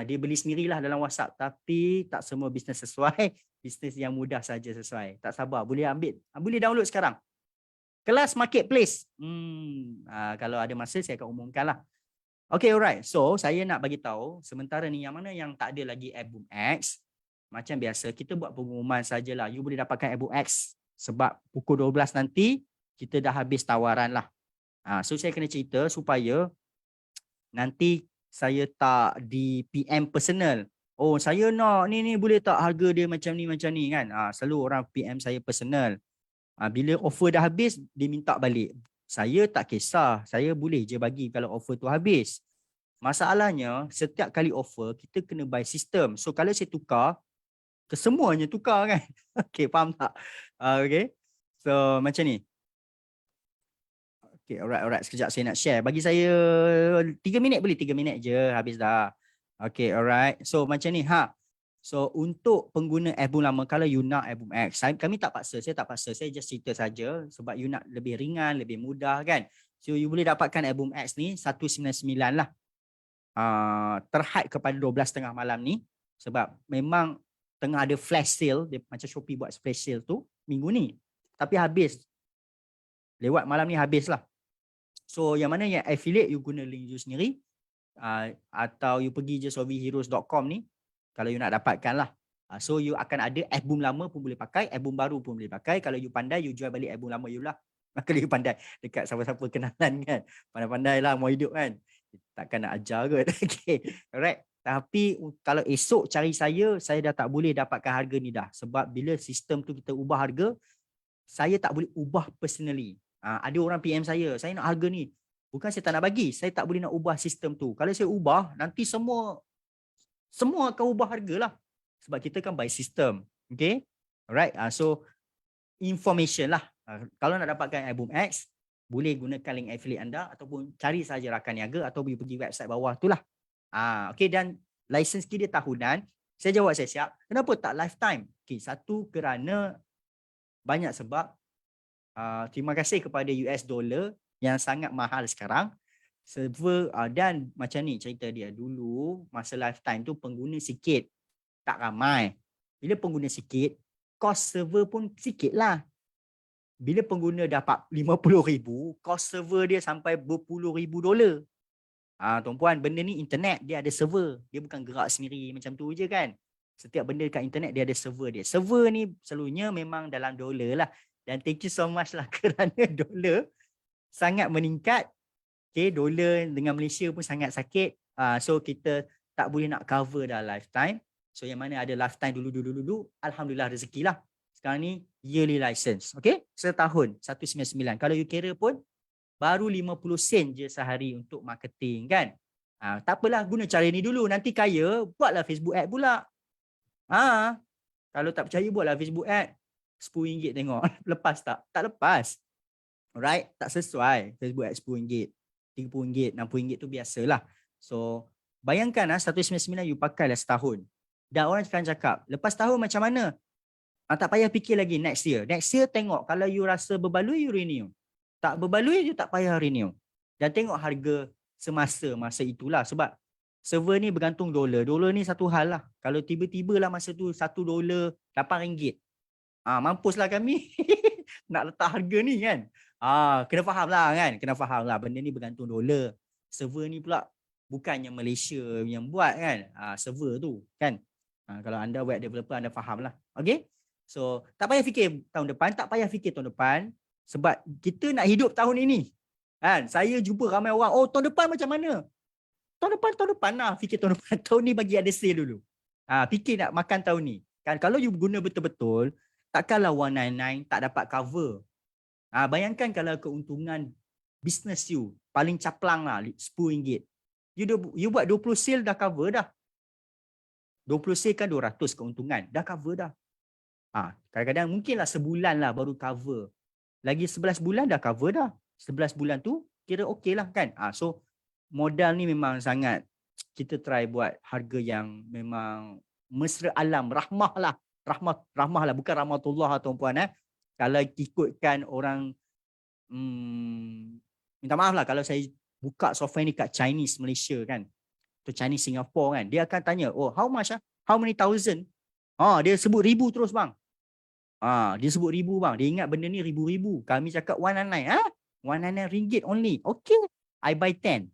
Dia beli sendirilah dalam WhatsApp, tapi tak semua bisnes sesuai. Bisnes yang mudah saja sesuai. Tak sabar, boleh ambil, boleh download sekarang. Kelas marketplace. Kalau ada masa saya akan umumkan lah. Okay, alright. So, saya nak bagi tahu sementara ni yang mana yang tak ada lagi Airboom X, macam biasa kita buat pengumuman sajalah. You boleh dapatkan Airboom X sebab pukul 12 nanti kita dah habis tawaran lah. So, saya kena cerita supaya nanti saya tak di PM personal. Oh, saya nak ni boleh tak harga dia macam ni kan. Selalu orang PM saya personal. Bila offer dah habis, dia minta balik. Saya tak kisah. Saya boleh je bagi kalau offer tu habis. Masalahnya, setiap kali offer, kita kena buy system. So, kalau saya tukar, kesemuanya tukar kan. Okay, faham tak? Okay. So, macam ni. Okay, alright. Sekejap saya nak share. Bagi saya 3 minit boleh? 3 minit je, habis dah. Okay, alright. So, macam ni. So, untuk pengguna Airboom lama, kalau you nak Airboom X, kami tak paksa, saya tak paksa, saya just cerita saja sebab you nak lebih ringan, lebih mudah kan. So, you boleh dapatkan Airboom X ni 199 lah. Terhad kepada 12.30 malam ni sebab memang tengah ada flash sale, dia macam Shopee buat flash sale tu minggu ni. Tapi habis. Lewat malam ni habis lah. So, yang mana yang affiliate, you guna link you sendiri atau you pergi je soviheroes.com ni. Kalau you nak dapatkan lah. So you akan ada Airboom lama pun boleh pakai, Airboom baru pun boleh pakai. Kalau you pandai, you jual balik Airboom lama you lah. Kalau you pandai dekat siapa-siapa kenalan kan. Pandai-pandai lah mau hidup kan. Takkan nak ajar kot. Okay. Alright. Tapi kalau esok cari saya dah tak boleh dapatkan harga ni dah. Sebab bila sistem tu kita ubah harga, saya tak boleh ubah personally. Ada orang PM saya nak harga ni. Bukan saya tak nak bagi, saya tak boleh nak ubah sistem tu. Kalau saya ubah, nanti semua akan ubah harga lah. Sebab kita kan by system. Okay. Alright. So, information lah. Kalau nak dapatkan Airboom X, boleh gunakan link affiliate anda ataupun cari saja rakan niaga atau pergi website bawah tu lah. Okay. Dan license key dia tahunan. Saya jawab saya siap. Kenapa tak lifetime? Okay. Satu, kerana banyak sebab. Terima kasih kepada US dollar yang sangat mahal sekarang. Server dan macam ni cerita dia, dulu masa lifetime tu pengguna sikit, tak ramai. Bila pengguna sikit, cost server pun sikit lah. Bila pengguna dapat 50,000, cost server dia sampai $10,000. Tuan-puan, benda ni internet, dia ada server, dia bukan gerak sendiri macam tu je kan. Setiap benda dekat internet dia ada server dia. Server ni selalunya memang dalam dolar lah. Dan thank you so much lah kerana dolar sangat meningkat. Okay, dolar dengan Malaysia pun sangat sakit. So kita tak boleh nak cover dah lifetime. So yang mana ada lifetime dulu, alhamdulillah rezeki lah. Sekarang ni yearly license. Okay, setahun 199. Kalau you kira pun baru 50 sen je sehari untuk marketing kan. Tak apalah, guna cara ni dulu. Nanti kaya, buatlah Facebook ad pula. Kalau tak percaya, buatlah Facebook ad. RM10 tengok. Lepas tak? Tak lepas. Alright, tak sesuai. Facebook ad RM10, RM30, RM60 tu biasalah. So, bayangkan 199 you pakai lah setahun. Dan orang akan cakap, lepas tahun macam mana? Tak payah fikir lagi next year. Next year tengok, kalau you rasa berbaloi, you renew. Tak berbaloi, you tak payah renew. Dan tengok harga masa itulah. Sebab server ni bergantung dolar. Dolar ni satu hal lah. Kalau tiba-tiba lah masa tu $1 RM8. Mampuslah kami nak letak harga ni kan. Kena faham lah kan. Kena faham lah. Benda ni bergantung dolar. Server ni pula bukannya Malaysia yang buat kan. Server tu kan. Kalau anda web developer, anda faham lah. Okay. So tak payah fikir tahun depan. Tak payah fikir tahun depan. Sebab kita nak hidup tahun ini. Kan. Saya jumpa ramai orang. Oh, tahun depan macam mana? Tahun depan lah. Fikir tahun depan. Tahun ni bagi ada sale dulu. Fikir nak makan tahun ni. Kan. Kalau you guna betul-betul, takkanlah 199 tak dapat cover. Bayangkan kalau keuntungan business you paling caplang lah RM10. You buat 20 sale dah cover dah. 20 sale kan 200 keuntungan. Dah cover dah. Kadang-kadang mungkinlah sebulan lah baru cover. Lagi 11 bulan dah cover dah. 11 bulan tu kira okey lah kan. So modal ni memang sangat kita try buat harga yang memang mesra alam, rahmah lah. Rahmah lah, bukan rahmatullah tuan-puan. Kalau ikutkan orang minta maaf lah kalau saya buka software ni kat Chinese Malaysia kan, atau Chinese Singapore kan, dia akan tanya, oh how much how many thousand, dia sebut ribu terus bang. Dia sebut ribu bang, dia ingat benda ni ribu-ribu. Kami cakap 199, RM199 only. Okay, I buy 10.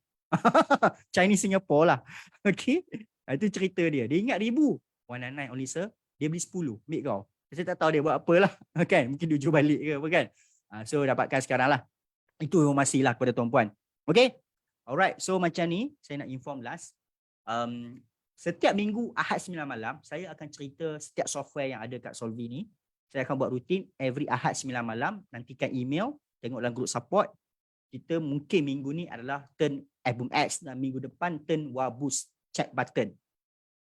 Chinese Singapore lah. Okay, itu cerita dia ingat ribu. 199 only sir. Dia beli 10, ambil kau. Saya tak tahu dia buat apalah. Kan? Mungkin dia jual balik ke apa kan. So dapatkan sekarang lah. Itu informasi lah kepada tuan-puan. Okay. Alright. So macam ni, saya nak inform last. Setiap minggu Ahad 9 malam, saya akan cerita setiap software yang ada kat Solvi ni. Saya akan buat rutin every Ahad 9 malam. Nantikan email, tengok dalam group support. Kita mungkin minggu ni adalah turn Album X dan minggu depan turn Waboost chat button.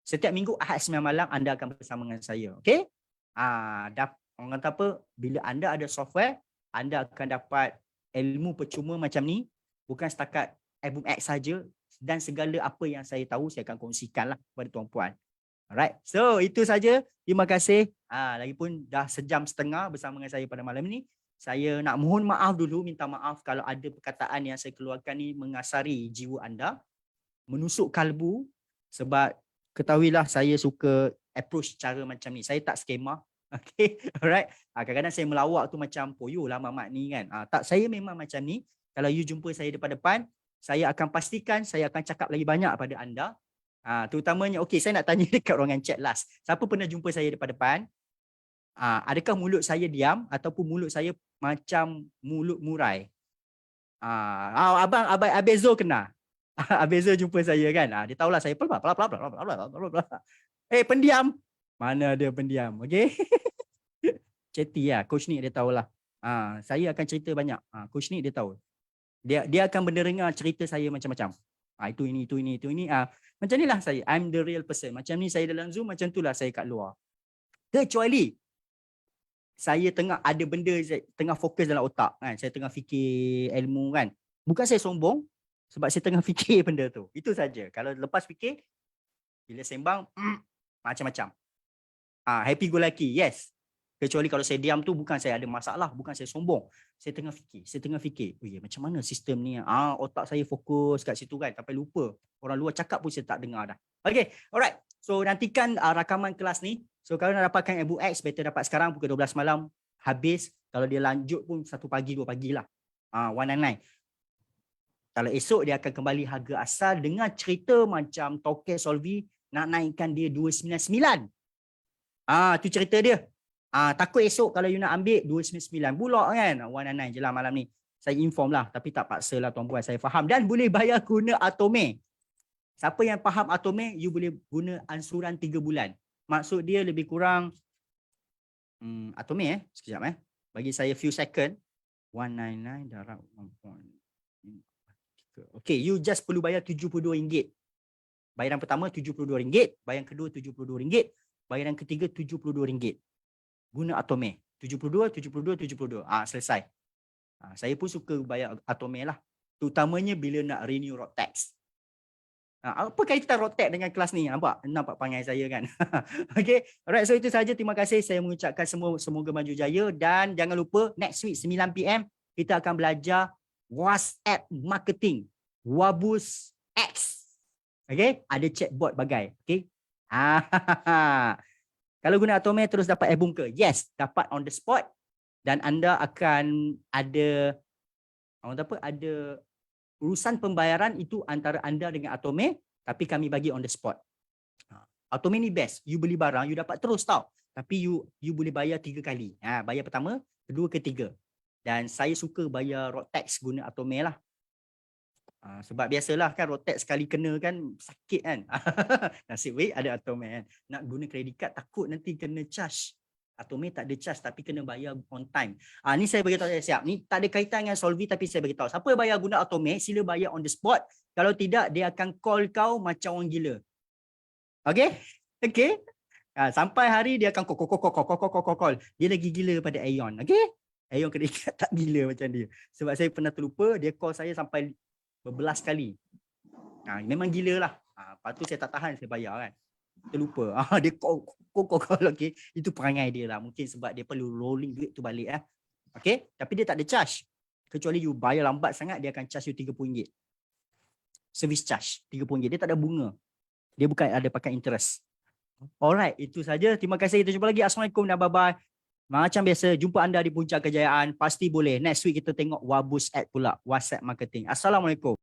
Setiap minggu Ahad 9 malam anda akan bersama dengan saya. Okay? Orang kata apa? Bila anda ada software, anda akan dapat ilmu percuma macam ni. Bukan setakat Album X saja. Dan segala apa yang saya tahu, saya akan kongsikan lah kepada tuan-puan. Alright. So, itu saja. Terima kasih. Lagipun dah sejam setengah bersama dengan saya pada malam ini. Saya nak mohon maaf dulu, minta maaf kalau ada perkataan yang saya keluarkan ni mengasari jiwa anda, menusuk kalbu, sebab ketahuilah saya suka approach cara macam ni. Saya tak skema. Okay. Alright. Kadang-kadang saya melawak tu macam poyo lah mamat ni kan. Tak, saya memang macam ni. Kalau you jumpa saya depan-depan, saya akan pastikan saya akan cakap lagi banyak pada anda. Terutamanya, okay, saya nak tanya dekat ruangan chat last. Siapa pernah jumpa saya depan-depan? Adakah mulut saya diam ataupun mulut saya macam mulut murai? Abang Zul kena. Abang Zul jumpa saya kan. Dia tahulah saya pendiam. Mana ada pendiam, okey? Chatty lah. Coach Nick dia tahulah. Saya akan cerita banyak. Coach Nick dia tahu. Dia akan mendengar cerita saya macam-macam. Itu ini. Macam inilah saya. I'm the real person. Macam ni saya dalam Zoom, macam itulah saya kat luar. Kecuali saya tengah ada benda, tengah fokus dalam otak kan. Saya tengah fikir ilmu kan. Bukan saya sombong, sebab saya tengah fikir benda tu. Itu saja. Kalau lepas fikir, bila sembang, macam-macam. Happy go lucky, yes. Kecuali kalau saya diam tu, bukan saya ada masalah, bukan saya sombong. Saya tengah fikir. Oh ya, macam mana sistem ni? Otak saya fokus kat situ kan. Sampai lupa. Orang luar cakap pun saya tak dengar dah. Okay, alright. So nantikan rakaman kelas ni. So kalau nak dapatkan Album X, better dapat sekarang pukul 12 malam. Habis. Kalau dia lanjut pun 1 pagi, 2 pagi lah. 199. Kalau esok dia akan kembali harga asal dengan cerita macam Toke Solvi nak naikkan dia 299. Tu cerita dia. Takut esok kalau you nak ambil 299 pula kan. 199 je lah malam ni. Saya inform lah, tapi tak paksa lah tuan-puan, saya faham. Dan boleh bayar guna Atome. Siapa yang faham Atome, you boleh guna ansuran 3 bulan. Maksud dia lebih kurang Atome sekejap bagi saya few second. 199 darab 1.3. Okay, you just perlu bayar RM72. Bayaran pertama RM72, bayaran kedua RM72, bayaran ketiga RM72. Guna Atome. 72, 72, 72. Selesai. Saya pun suka bayar Atome lah. Terutamanya bila nak renew road tax. Apa kaitan road tax dengan kelas ni? Nampak panggil saya kan? Okay. Alright, so itu sahaja. Terima kasih. Saya mengucapkan semoga maju jaya. Dan jangan lupa next week 9 PM kita akan belajar WhatsApp marketing. Wabus X. Okay. Ada chatbot bagai. Okay. Kalau guna Atome terus dapat album ke? Yes. Dapat on the spot. Dan anda akan ada ada urusan pembayaran itu antara anda dengan Atome, tapi kami bagi on the spot. Atome ni best. You beli barang, you dapat terus tau. Tapi you boleh bayar 3 kali. Bayar pertama, kedua, ketiga. Dan saya suka bayar road tax guna Atome lah. Sebab biasalah kan road tax sekali kena kan sakit kan. Nasib baik ada Atome kan. Nak guna credit card takut nanti kena charge. Atome tak ada charge tapi kena bayar on time. Ni saya beritahu saya siap. Ni tak ada kaitan dengan Solvi tapi saya beritahu. Siapa bayar guna Atome, sila bayar on the spot. Kalau tidak, dia akan call kau macam orang gila. Okay? Okay? Sampai hari dia akan call. Dia lagi gila pada Aeon. Okay? Aeon kena ikat tak gila macam dia. Sebab saya pernah terlupa, dia call saya sampai berbelas kali. Memang gila lah. Lepas tu saya tak tahan, saya bayar kan. Terlupa. Dia call, okay. Itu perangai dia lah. Mungkin sebab dia perlu rolling duit tu balik. Okay. Tapi dia tak ada charge. Kecuali you bayar lambat sangat, dia akan charge you RM30. Service charge RM30. Dia tak ada bunga. Dia bukan ada pakai interest. Alright. Itu saja. Terima kasih. Kita jumpa lagi. Assalamualaikum dan bye-bye. Macam biasa, jumpa anda di Puncak Kejayaan. Pasti boleh. Next week kita tengok Wabus Ad pula. WhatsApp marketing. Assalamualaikum.